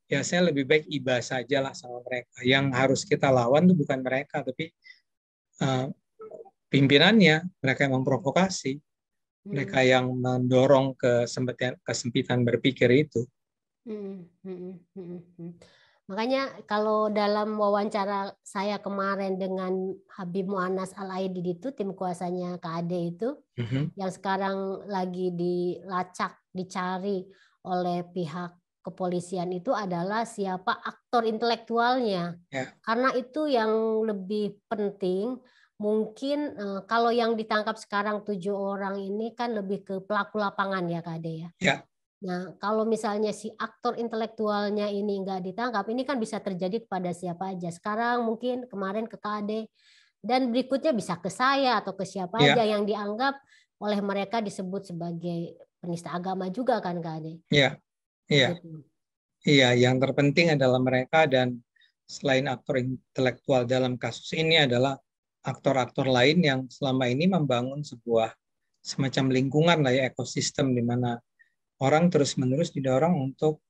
ya saya lebih baik iba saja lah sama mereka. Yang harus kita lawan itu bukan mereka, tapi pimpinannya, mereka yang memprovokasi, mereka yang mendorong kesempitan berpikir itu. Makanya kalau dalam wawancara saya kemarin dengan Habib Mu'annas Al-Aidid itu, tim kuasanya KAD itu, yang sekarang lagi dilacak, dicari oleh pihak kepolisian itu adalah siapa aktor intelektualnya. Karena itu yang lebih penting. Mungkin kalau yang ditangkap sekarang 7 orang ini kan lebih ke pelaku lapangan ya KAD ya. Nah, kalau misalnya si aktor intelektualnya ini nggak ditangkap, ini kan bisa terjadi kepada siapa aja. Sekarang mungkin kemarin ke KAD, dan berikutnya bisa ke saya atau ke siapa aja yang dianggap oleh mereka disebut sebagai penista agama juga kan KAD. Iya, iya. Gitu. Iya, yang terpenting adalah mereka, dan selain aktor intelektual dalam kasus ini adalah aktor-aktor lain yang selama ini membangun sebuah semacam lingkungan lah ya, ekosistem di mana orang terus-menerus didorong untuk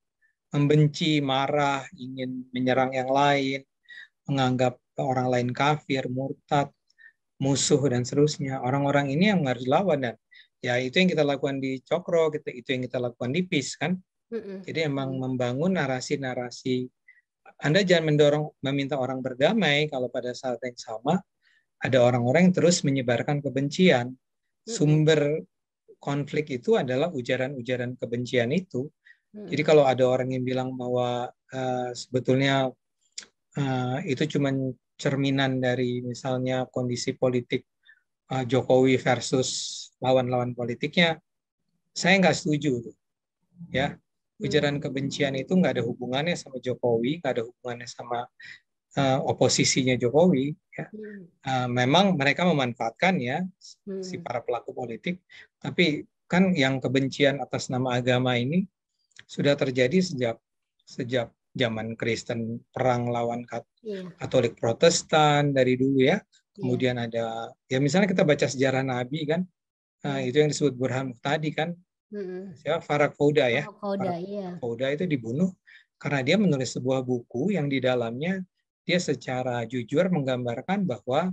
membenci, marah, ingin menyerang yang lain. menganggap orang lain kafir, murtad, musuh dan seterusnya. Orang-orang ini yang harus dilawan, dan ya itu yang kita lakukan di Cokro, itu yang kita lakukan di PIS kan. Jadi emang membangun narasi-narasi. Anda jangan meminta orang berdamai kalau pada saat yang sama ada orang-orang yang terus menyebarkan kebencian. Sumber konflik itu adalah ujaran-ujaran kebencian itu. Jadi kalau ada orang yang bilang bahwa sebetulnya itu cuma cerminan dari misalnya kondisi politik Jokowi versus lawan-lawan politiknya, saya nggak setuju tuh. Ya, ujaran kebencian itu nggak ada hubungannya sama Jokowi, nggak ada hubungannya sama oposisinya Jokowi. Ya. Memang mereka memanfaatkan ya si para pelaku politik, tapi kan yang kebencian atas nama agama ini sudah terjadi sejak zaman Kristen perang lawan Katolik Protestan dari dulu ya. Kemudian ada ya misalnya kita baca sejarah Nabi kan, itu yang disebut Burhan Muhtadi kan, Farak Fauda ya. Farak Fauda itu dibunuh karena dia menulis sebuah buku yang di dalamnya dia secara jujur menggambarkan bahwa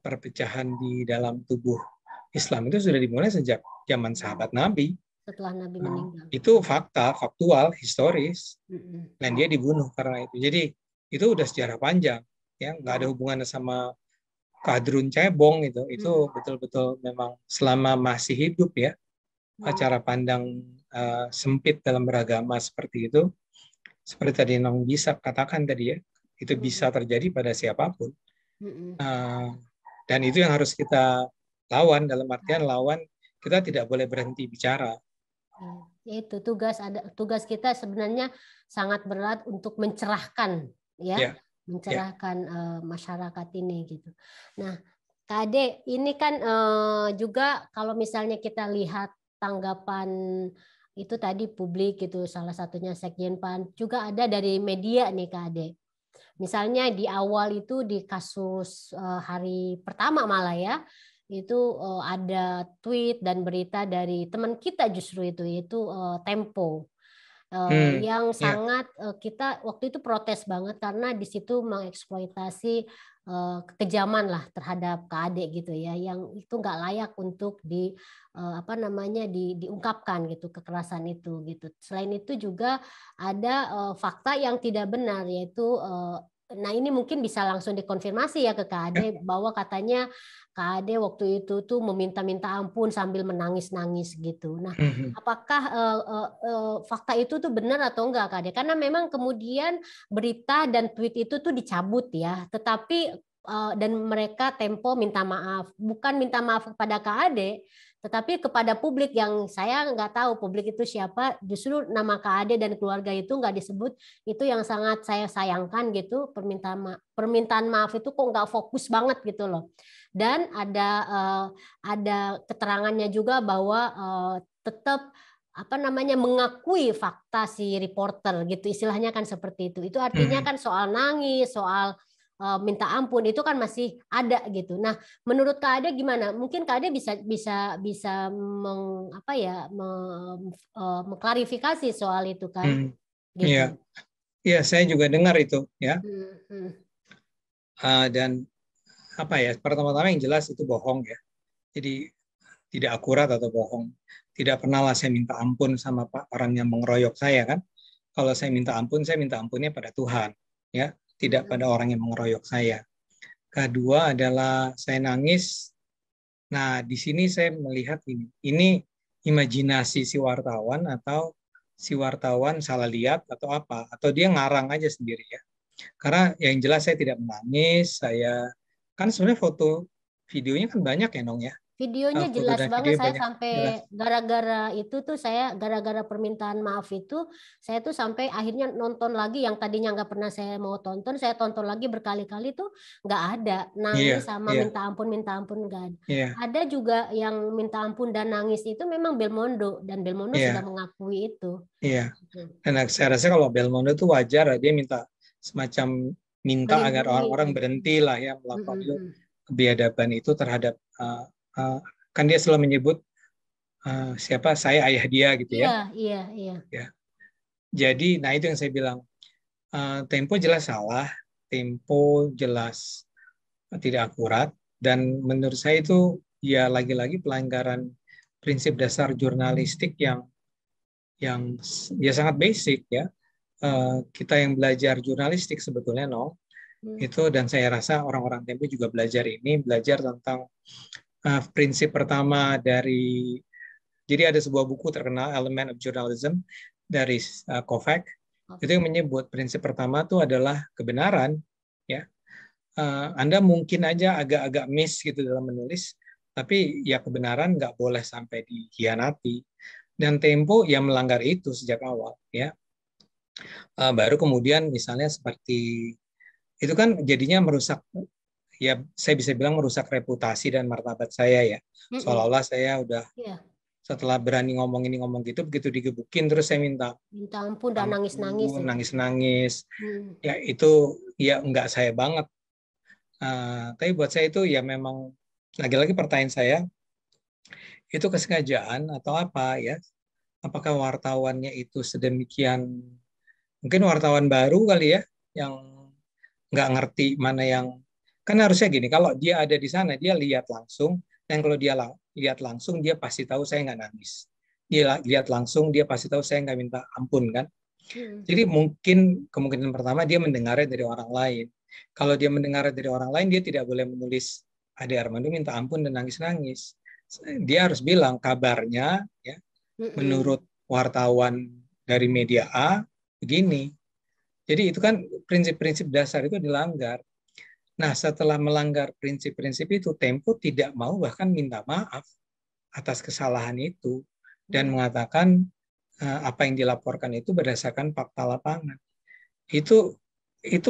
perpecahan di dalam tubuh Islam itu sudah dimulai sejak zaman sahabat Nabi. Setelah Nabi meninggal. Itu faktual, historis. Dan dia dibunuh karena itu. Jadi itu udah sejarah panjang, ya nggak ada hubungannya sama kadrun cebong itu. Itu betul-betul memang selama masih hidup ya, cara pandang sempit dalam beragama seperti itu. Seperti tadi Nong bisa katakan tadi ya, itu bisa terjadi pada siapapun. Dan itu yang harus kita lawan, dalam artian lawan kita tidak boleh berhenti bicara. Itu tugas kita sebenarnya sangat berat untuk mencerahkan mencerahkan masyarakat ini gitu. Nah, Kak Ade, ini kan juga kalau misalnya kita lihat tanggapan itu tadi publik gitu, salah satunya Sekjen PAN, juga ada dari media nih Kak Ade. Misalnya di awal itu di kasus hari pertama malah ya, itu ada tweet dan berita dari teman kita justru itu, yaitu Tempo. Yang sangat kita waktu itu protes banget karena di situ mengeksploitasi kekejaman lah terhadap Kak Ade gitu ya, yang itu nggak layak untuk diungkapkan gitu, kekerasan itu gitu. Selain itu juga ada fakta yang tidak benar, yaitu nah ini mungkin bisa langsung dikonfirmasi ya ke Kak Ade bahwa katanya Kak Ade waktu itu tuh meminta-minta ampun sambil menangis-nangis gitu. Nah, apakah fakta itu tuh benar atau enggak Kak Ade? Karena memang kemudian berita dan tweet itu tuh dicabut ya, tetapi dan mereka Tempo minta maaf, bukan minta maaf kepada Kak Ade, tetapi kepada publik yang saya nggak tahu publik itu siapa, justru nama Kak Ade dan keluarga itu nggak disebut, itu yang sangat saya sayangkan gitu. Permintaan maaf itu kok nggak fokus banget gitu loh. Dan ada keterangannya juga bahwa tetap mengakui fakta si reporter gitu, istilahnya kan seperti itu. Itu artinya kan soal nangis, soal minta ampun itu kan masih ada gitu. Nah, menurut Kak Ade gimana? Mungkin Kak Ade bisa mengklarifikasi soal itu kan? Gitu. Iya, saya juga dengar itu ya. Dan pertama-tama yang jelas itu bohong ya. Jadi tidak akurat atau bohong. Tidak pernahlah saya minta ampun sama orang yang mengeroyok saya kan. Kalau saya minta ampunnya pada Tuhan ya, tidak pada orang yang mengeroyok saya. Kedua adalah saya nangis. Nah, di sini saya melihat ini imajinasi si wartawan atau si wartawan salah lihat atau apa, atau dia ngarang aja sendiri ya. Karena yang jelas saya tidak menangis, saya kan sebenarnya foto videonya kan banyak ya Nong ya. Videonya jelas banget, saya sampai gara-gara permintaan maaf itu saya tuh sampai akhirnya nonton lagi yang tadinya nggak pernah saya mau tonton, saya tonton lagi berkali-kali tuh nggak ada nangis sama minta ampun nggak ada. Ada juga yang minta ampun dan nangis itu memang Belmondo, dan Belmondo sudah mengakui itu. Iya. Dan saya rasa kalau Belmondo itu wajar dia minta agar orang-orang berhenti lah ya melakukan kebiadaban itu terhadap kan dia selalu menyebut saya ayah dia gitu ya. Iya. Ya. Jadi, nah itu yang saya bilang, Tempo jelas salah Tempo jelas tidak akurat, dan menurut saya itu ya lagi-lagi pelanggaran prinsip dasar jurnalistik yang ya sangat basic ya. Kita yang belajar jurnalistik sebetulnya itu, dan saya rasa orang-orang Tempo juga belajar tentang prinsip pertama dari, jadi ada sebuah buku terkenal Element of Journalism dari Kovac, itu yang menyebut prinsip pertama itu adalah kebenaran ya. Anda mungkin aja agak-agak miss gitu dalam menulis, tapi ya kebenaran nggak boleh sampai dikhianati. Dan Tempo yang melanggar itu sejak awal ya. Baru kemudian misalnya seperti itu kan jadinya merusak, ya saya bisa bilang merusak reputasi dan martabat saya ya. Seolah-olah saya udah setelah berani ngomong ini ngomong gitu, begitu digebukin terus saya minta ampun dan nangis-nangis ya. Nangis-nangis. Ya itu ya enggak saya banget. Tapi buat saya itu ya memang lagi-lagi pertanyaan saya, itu kesengajaan atau apa ya? Apakah wartawannya itu sedemikian, mungkin wartawan baru kali ya, yang nggak ngerti mana yang, kan harusnya gini, kalau dia ada di sana dia lihat langsung, dan kalau dia lihat langsung dia pasti tahu saya nggak nangis, dia lihat langsung dia pasti tahu saya nggak minta ampun kan. Jadi mungkin kemungkinan pertama dia mendengarnya dari orang lain. Kalau dia mendengarnya dari orang lain, dia tidak boleh menulis Ade Armando minta ampun dan nangis-nangis. Dia harus bilang kabarnya ya, menurut wartawan dari media A begini. Jadi itu kan prinsip-prinsip dasar itu dilanggar. Nah, setelah melanggar prinsip-prinsip itu, Tempo tidak mau bahkan minta maaf atas kesalahan itu dan mengatakan apa yang dilaporkan itu berdasarkan fakta lapangan. Itu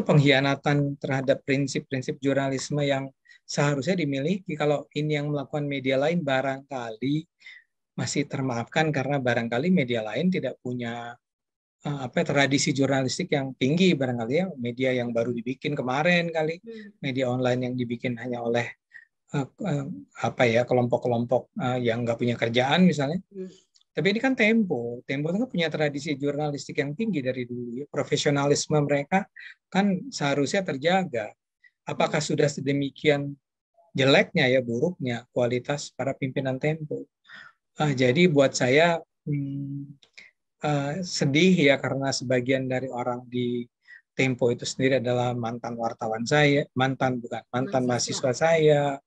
pengkhianatan terhadap prinsip-prinsip jurnalisme yang seharusnya dimiliki. Kalau ini yang melakukan media lain barangkali masih termaafkan karena barangkali media lain tidak punya tradisi jurnalistik yang tinggi, barangkali ya, media yang baru dibikin kemarin kali, media online yang dibikin hanya oleh kelompok-kelompok yang nggak punya kerjaan misalnya. Tapi ini kan Tempo itu kan punya tradisi jurnalistik yang tinggi dari dulu ya. Profesionalisme mereka kan seharusnya terjaga. Apakah sudah sedemikian jeleknya ya, buruknya kualitas para pimpinan Tempo? Jadi buat saya sedih ya, karena sebagian dari orang di Tempo itu sendiri adalah mantan wartawan saya, mantan mahasiswa saya,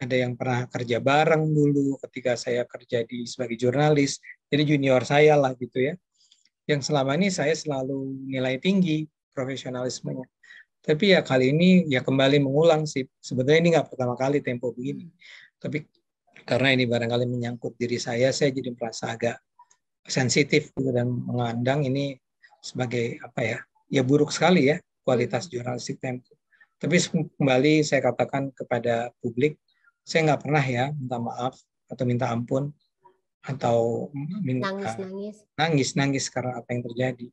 ada yang pernah kerja bareng dulu ketika saya kerja sebagai jurnalis, jadi junior saya lah gitu ya, yang selama ini saya selalu nilai tinggi profesionalismenya. Tapi ya kali ini ya kembali mengulang sih, sebetulnya ini nggak pertama kali Tempo begini, tapi karena ini barangkali menyangkut diri saya jadi merasa agak sensitif gitu, dan mengandang ini sebagai ya buruk sekali ya kualitas jurnalistik Tempo. Tapi kembali saya katakan kepada publik, saya nggak pernah ya minta maaf atau minta ampun atau nangis karena apa yang terjadi.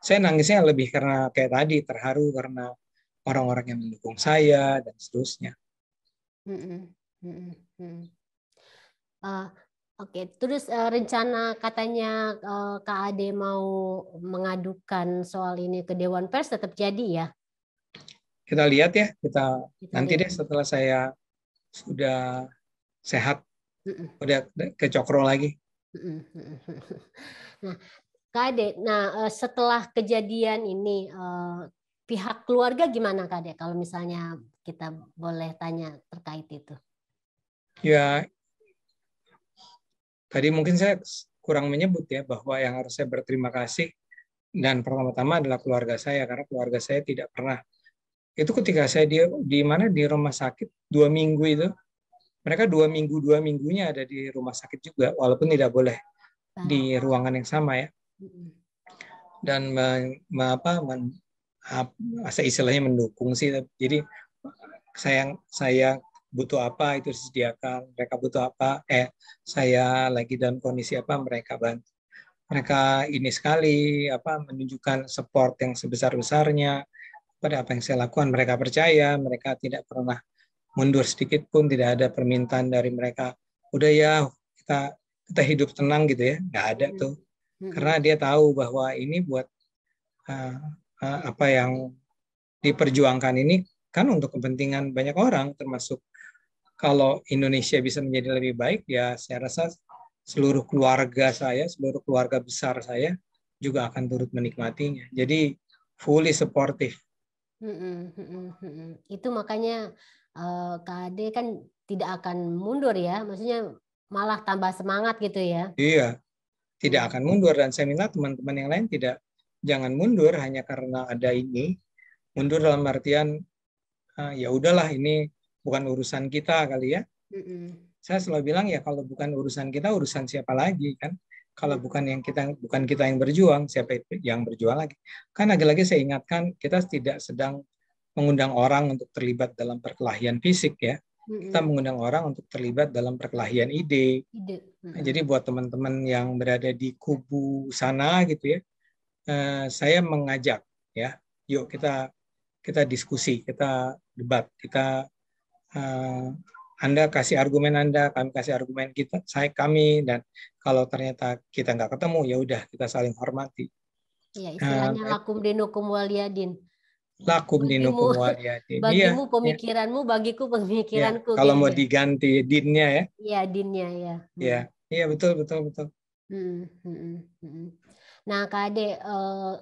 Saya nangisnya lebih karena kayak tadi, terharu karena orang-orang yang mendukung saya dan seterusnya. Oke, terus rencana katanya Kak Ade mau mengadukan soal ini ke Dewan Pers tetap jadi ya? Kita lihat ya, kita nanti deh setelah saya sudah sehat, udah ke Cokro lagi. Nah, Kak Ade, setelah kejadian ini pihak keluarga gimana Kak Ade? Kalau misalnya kita boleh tanya terkait itu. Ya, tadi mungkin saya kurang menyebut ya, bahwa yang harus saya berterima kasih dan pertama-tama adalah keluarga saya, karena keluarga saya tidak pernah, itu ketika saya di rumah sakit 2 minggu itu, mereka 2 minggunya ada di rumah sakit juga, walaupun tidak boleh di ruangan yang sama ya, dan istilahnya mendukung sih. Jadi saya butuh apa itu disediakan, mereka butuh apa, saya lagi dalam kondisi apa, mereka bantu. Mereka ini sekali menunjukkan support yang sebesar-besarnya pada apa yang saya lakukan. Mereka percaya, mereka tidak pernah mundur sedikit pun, tidak ada permintaan dari mereka, udah ya kita hidup tenang gitu ya, nggak ada tuh. Karena dia tahu bahwa ini buat apa yang diperjuangkan ini kan untuk kepentingan banyak orang, termasuk kalau Indonesia bisa menjadi lebih baik, ya saya rasa seluruh keluarga saya, seluruh keluarga besar saya juga akan turut menikmatinya. Jadi fully supportive. Itu makanya Kak Ade kan tidak akan mundur ya, maksudnya malah tambah semangat gitu ya. Iya, tidak akan mundur, dan saya minta teman-teman yang lain jangan mundur hanya karena ada ini. Mundur dalam artian ya udahlah, ini bukan urusan kita kali ya. Saya selalu bilang ya, kalau bukan urusan kita, urusan siapa lagi kan? Kalau bukan kita yang berjuang, siapa yang berjuang lagi? Kan lagi-lagi saya ingatkan, kita tidak sedang mengundang orang untuk terlibat dalam perkelahian fisik ya. Kita mengundang orang untuk terlibat dalam perkelahian ide. Nah, jadi buat teman-teman yang berada di kubu sana gitu ya, saya mengajak ya, yuk kita diskusi, kita debat, Anda kasih argumen Anda, kami kasih argumen kami, dan kalau ternyata kita nggak ketemu, ya udah kita saling hormati. Ya, istilahnya lakum dinukum waliyadin. Lakum dinukum waliyadin. Bagimu pemikiranmu, bagiku pemikiranku. Ya, kalau gitu mau ya. diganti dinnya ya. Iya, dinnya ya. Iya betul. Nah, Kak Ade,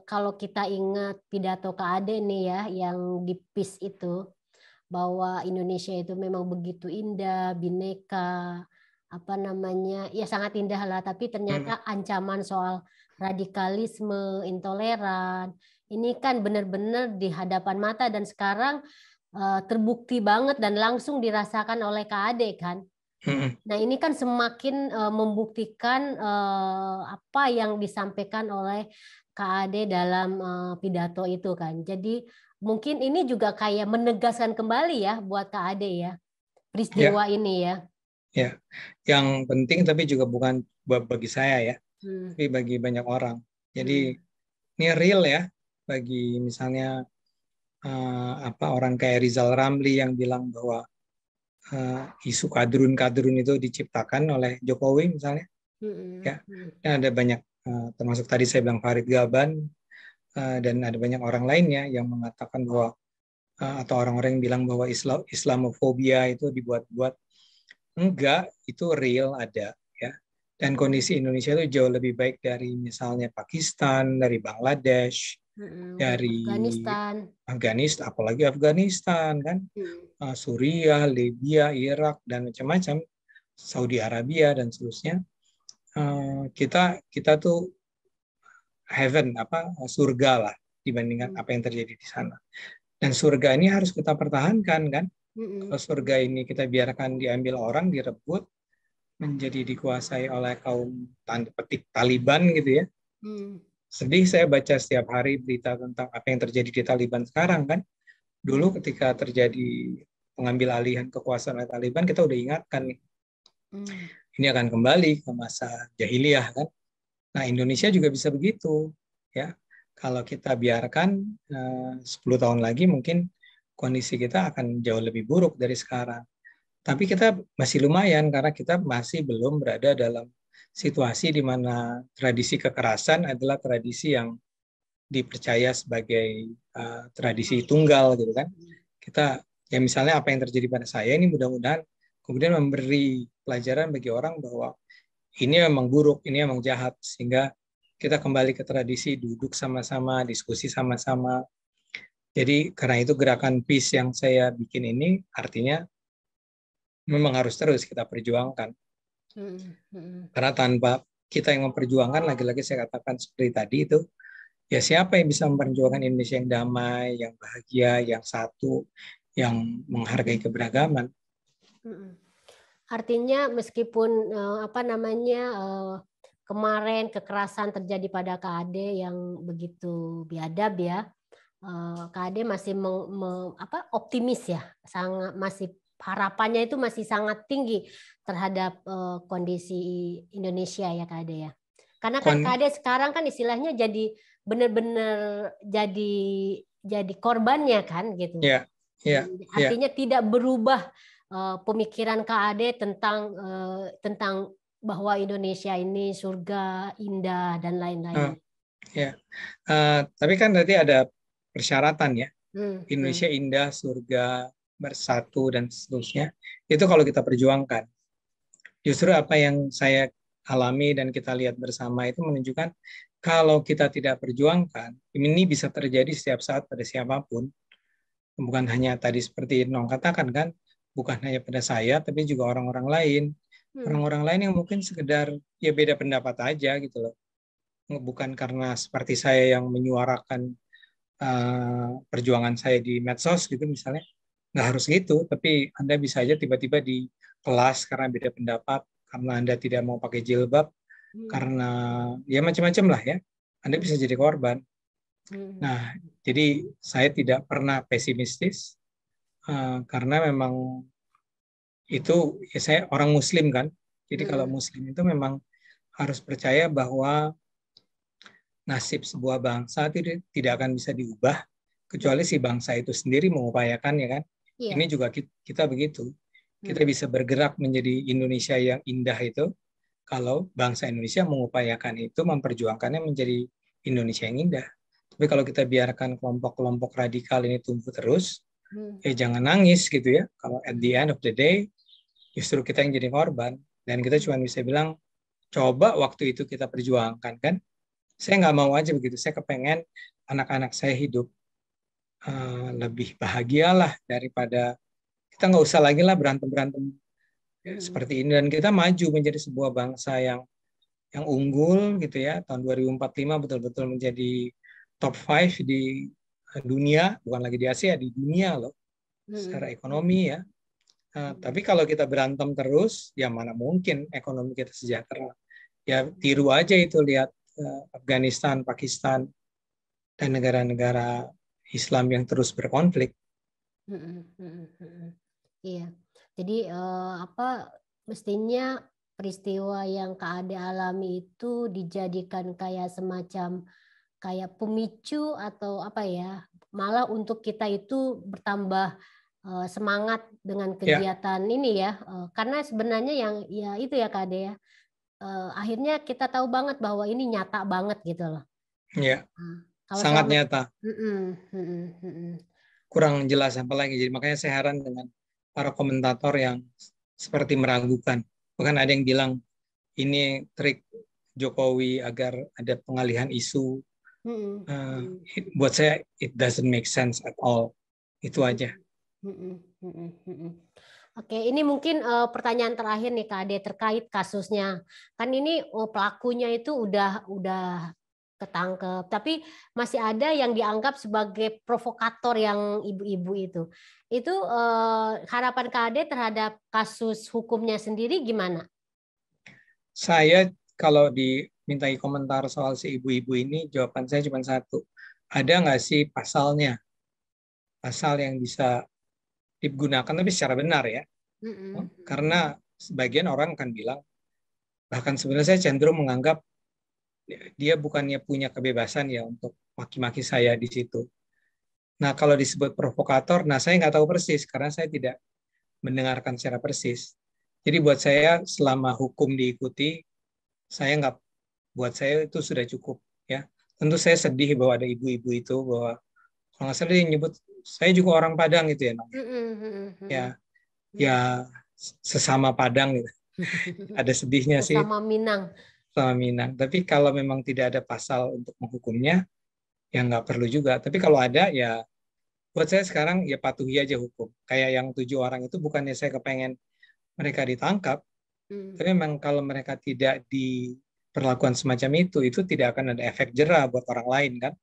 kalau kita ingat pidato Kak Ade nih ya, yang di PIS itu, bahwa Indonesia itu memang begitu indah, bineka, apa namanya, ya sangat indah lah, tapi ternyata ancaman soal radikalisme, intoleran, ini kan benar-benar di hadapan mata dan sekarang terbukti banget dan langsung dirasakan oleh Kak Ade kan. Nah ini kan semakin membuktikan apa yang disampaikan oleh Kak Ade dalam pidato itu kan. Jadi mungkin ini juga kayak menegaskan kembali ya buat Kak Ade ya peristiwa ini ya. Ya, yang penting tapi juga bukan bagi saya ya, tapi bagi banyak orang. Jadi ini real ya bagi misalnya orang kayak Rizal Ramli yang bilang bahwa isu kadrun itu diciptakan oleh Jokowi misalnya. Ya, dan ada banyak termasuk tadi saya bilang Farid Gaban dan ada banyak orang lainnya yang mengatakan bahwa atau orang-orang yang bilang bahwa Islamofobia itu dibuat-buat. Enggak, itu real ada ya. Dan kondisi Indonesia itu jauh lebih baik dari misalnya Pakistan, dari Bangladesh, dari Afghanistan, apalagi Afghanistan kan, Suriah, Libya, Irak dan macam-macam, Saudi Arabia dan seterusnya. Kita tuh heaven, surga lah dibandingkan apa yang terjadi di sana. Dan surga ini harus kita pertahankan kan. Kalau surga ini kita biarkan diambil orang, direbut, menjadi dikuasai oleh kaum tanda petik Taliban gitu ya. Sedih saya baca setiap hari berita tentang apa yang terjadi di Taliban sekarang kan. Dulu ketika terjadi pengambil alihan kekuasaan oleh Taliban, kita udah ingatkan nih, ini akan kembali ke masa jahiliyah kan. Nah Indonesia juga bisa begitu ya. Kalau kita biarkan 10 tahun lagi mungkin kondisi kita akan jauh lebih buruk dari sekarang. Tapi kita masih lumayan karena kita masih belum berada dalam situasi di mana tradisi kekerasan adalah tradisi yang dipercaya sebagai tradisi tunggal gitu kan. Kita ya misalnya apa yang terjadi pada saya ini mudah-mudahan kemudian memberi pelajaran bagi orang bahwa ini memang buruk, ini memang jahat, sehingga kita kembali ke tradisi duduk sama-sama, diskusi sama-sama. Jadi karena itu gerakan peace yang saya bikin ini artinya memang harus terus kita perjuangkan. Karena tanpa kita yang memperjuangkan, lagi-lagi saya katakan seperti tadi itu, ya siapa yang bisa memperjuangkan Indonesia yang damai, yang bahagia, yang satu, yang menghargai keberagaman. Artinya meskipun kemarin kekerasan terjadi pada Kak Ade yang begitu biadab ya, Kak Ade masih optimis ya, masih harapannya itu masih sangat tinggi terhadap kondisi Indonesia ya Kak Ade ya. Karena kan Kak Ade sekarang kan istilahnya jadi benar-benar jadi korbannya kan gitu. Artinya tidak berubah pemikiran Kak Ade tentang bahwa Indonesia ini surga indah dan lain-lain. Tapi kan tadi ada persyaratan ya. Indonesia indah, surga, bersatu, dan seterusnya. Itu kalau kita perjuangkan. Justru apa yang saya alami dan kita lihat bersama itu menunjukkan kalau kita tidak perjuangkan, ini bisa terjadi setiap saat pada siapapun. Bukan hanya tadi seperti Nong katakan kan, bukan hanya pada saya, tapi juga orang-orang lain. Orang-orang lain yang mungkin sekedar ya beda pendapat aja gitu loh. Bukan karena seperti saya yang menyuarakan perjuangan saya di medsos gitu misalnya. Nggak harus gitu, tapi Anda bisa aja tiba-tiba di kelas karena beda pendapat, karena Anda tidak mau pakai jilbab, karena ya macam-macam lah ya. Anda bisa jadi korban. Nah, jadi saya tidak pernah pesimistis karena memang itu ya saya orang Muslim kan. Jadi kalau Muslim itu memang harus percaya bahwa nasib sebuah bangsa tidak akan bisa diubah kecuali si bangsa itu sendiri mengupayakan ya kan. Ini juga kita begitu. Kita bisa bergerak menjadi Indonesia yang indah itu kalau bangsa Indonesia mengupayakan itu, memperjuangkannya menjadi Indonesia yang indah. Tapi kalau kita biarkan kelompok-kelompok radikal ini tumbuh terus, jangan nangis gitu ya. Kalau at the end of the day, justru kita yang jadi korban. Dan kita cuma bisa bilang, coba waktu itu kita perjuangkan kan. Saya nggak mau aja begitu. Saya kepengen anak-anak saya hidup lebih bahagia lah daripada kita nggak usah lagi lah berantem-berantem seperti ini, dan kita maju menjadi sebuah bangsa yang unggul gitu ya. Tahun 2045 betul-betul menjadi top 5 di dunia, bukan lagi di Asia, di dunia loh secara ekonomi ya. Tapi kalau kita berantem terus, ya mana mungkin ekonomi kita sejahtera. Ya tiru aja itu, lihat Afghanistan, Pakistan, dan negara-negara Islam yang terus berkonflik. Iya, jadi mestinya peristiwa yang Kak Ade alami itu dijadikan kayak semacam kayak pemicu atau apa ya, malah untuk kita itu bertambah semangat dengan kegiatan ini ya, karena sebenarnya yang ya itu ya Kak Ade ya, akhirnya kita tahu banget bahwa ini nyata banget gitu loh. Ya, sangat nyata. Kurang jelas apa lagi. Jadi makanya saya heran dengan para komentator yang seperti meragukan. Bahkan ada yang bilang ini trik Jokowi agar ada pengalihan isu. Buat saya it doesn't make sense at all. Itu aja. Oke, ini mungkin pertanyaan terakhir nih Kak Ade terkait kasusnya. Kan ini pelakunya itu udah ketangkep, tapi masih ada yang dianggap sebagai provokator yang ibu-ibu itu. Itu harapan Kak Ade terhadap kasus hukumnya sendiri gimana? Saya kalau dimintai komentar soal si ibu-ibu ini, jawaban saya cuma satu. Ada nggak sih pasalnya? Pasal yang bisa digunakan tapi secara benar ya. Karena sebagian orang akan bilang, bahkan sebenarnya saya cenderung menganggap dia bukannya punya kebebasan ya untuk maki-maki saya di situ. Nah, kalau disebut provokator, nah saya nggak tahu persis karena saya tidak mendengarkan secara persis. Jadi buat saya selama hukum diikuti, buat saya itu sudah cukup ya. Tentu saya sedih bahwa ada ibu-ibu itu, bahwa kalau nggak salah dia nyebut saya juga orang Padang gitu ya, ya sesama Padang gitu. Ada sedihnya sih. Sesama Minang. Sama Minang. Tapi kalau memang tidak ada pasal untuk menghukumnya, ya nggak perlu juga. Tapi kalau ada, ya buat saya sekarang ya patuhi aja hukum. Kayak yang 7 orang itu bukannya saya kepengen mereka ditangkap, tapi memang kalau mereka tidak diperlakukan semacam itu tidak akan ada efek jera buat orang lain kan.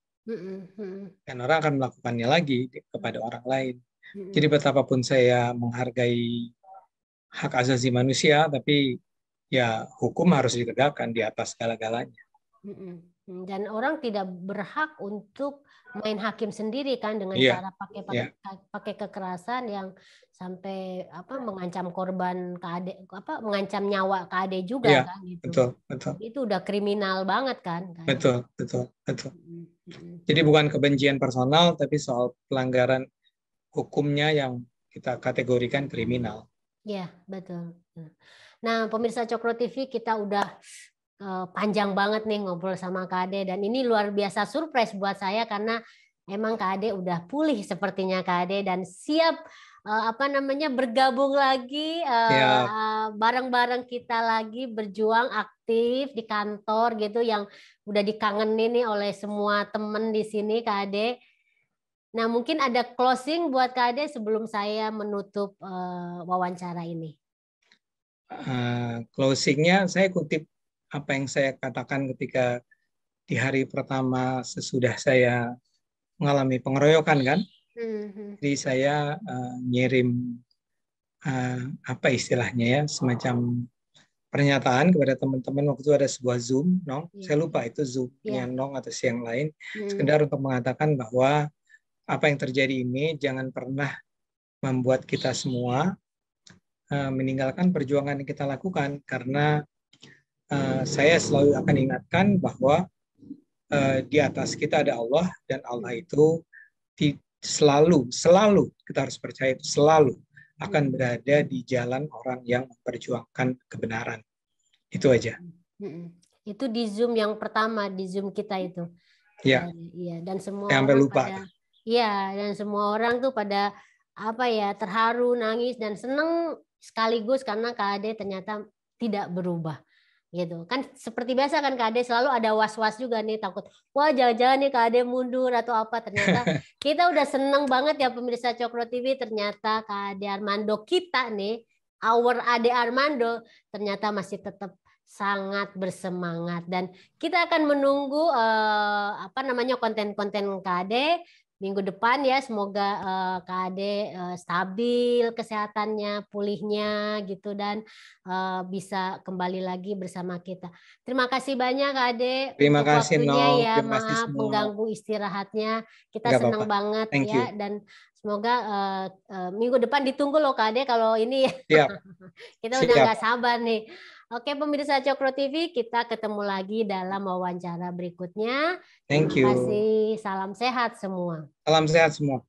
Dan orang akan melakukannya lagi kepada orang lain. Jadi betapapun saya menghargai hak asasi manusia, tapi ya hukum harus ditegakkan di atas segala-galanya. Dan orang tidak berhak untuk main hakim sendiri kan dengan cara pakai kekerasan yang sampai mengancam korban mengancam nyawa Kak Ade juga kan gitu. Betul. Itu udah kriminal banget kan. Betul. Jadi bukan kebencian personal tapi soal pelanggaran hukumnya yang kita kategorikan kriminal. Ya, betul. Nah, pemirsa Cokro TV, kita udah panjang banget nih ngobrol sama Kak Ade, dan ini luar biasa surprise buat saya karena emang Kak Ade udah pulih sepertinya Kak Ade dan siap bergabung lagi Ya, bareng-bareng kita lagi berjuang aktif di kantor gitu yang udah dikangenin nih oleh semua temen di sini Kak Ade. Nah, mungkin ada closing buat Kak Ade sebelum saya menutup wawancara ini. closingnya saya kutip apa yang saya katakan ketika di hari pertama sesudah saya mengalami pengeroyokan kan. Jadi saya ngirim apa istilahnya ya, semacam pernyataan kepada teman-teman waktu itu ada sebuah Zoom, Nong. Saya lupa itu Zoom-nya Nong atau yang lain. Sekedar untuk mengatakan bahwa apa yang terjadi ini jangan pernah membuat kita semua meninggalkan perjuangan yang kita lakukan, karena saya selalu akan ingatkan bahwa di atas kita ada Allah, dan Allah itu selalu kita harus percaya itu selalu akan berada di jalan orang yang memperjuangkan kebenaran. Itu aja. Itu di Zoom yang pertama, di Zoom kita itu. Iya. Iya, dan semua Sampai orang lupa. dan semua orang tuh pada terharu, nangis dan seneng sekaligus karena Kak Ade ternyata tidak berubah. Gitu kan, seperti biasa kan Kak Ade selalu ada was-was juga nih, takut wah jangan-jangan nih Kak Ade mundur atau apa. Ternyata kita udah seneng banget ya pemirsa Cokro TV, ternyata Kak Ade Armando kita nih, our Ade Armando ternyata masih tetap sangat bersemangat, dan kita akan menunggu konten-konten Kak Ade minggu depan ya. Semoga Kak Ade stabil kesehatannya, pulihnya gitu, dan bisa kembali lagi bersama kita. Terima kasih banyak Kak Ade Terima untuk kasih, waktunya Nong. ya. Terima kasih Maaf semua. mengganggu istirahatnya. Kita Nggak senang apa-apa. banget Thank ya, you. dan semoga minggu depan ditunggu loh Kak Ade kalau ini ya. Siap. Kita udah nggak sabar nih. Oke pemirsa Cokro TV, kita ketemu lagi dalam wawancara berikutnya. Thank you. Terima kasih. Salam sehat semua. Salam sehat semua.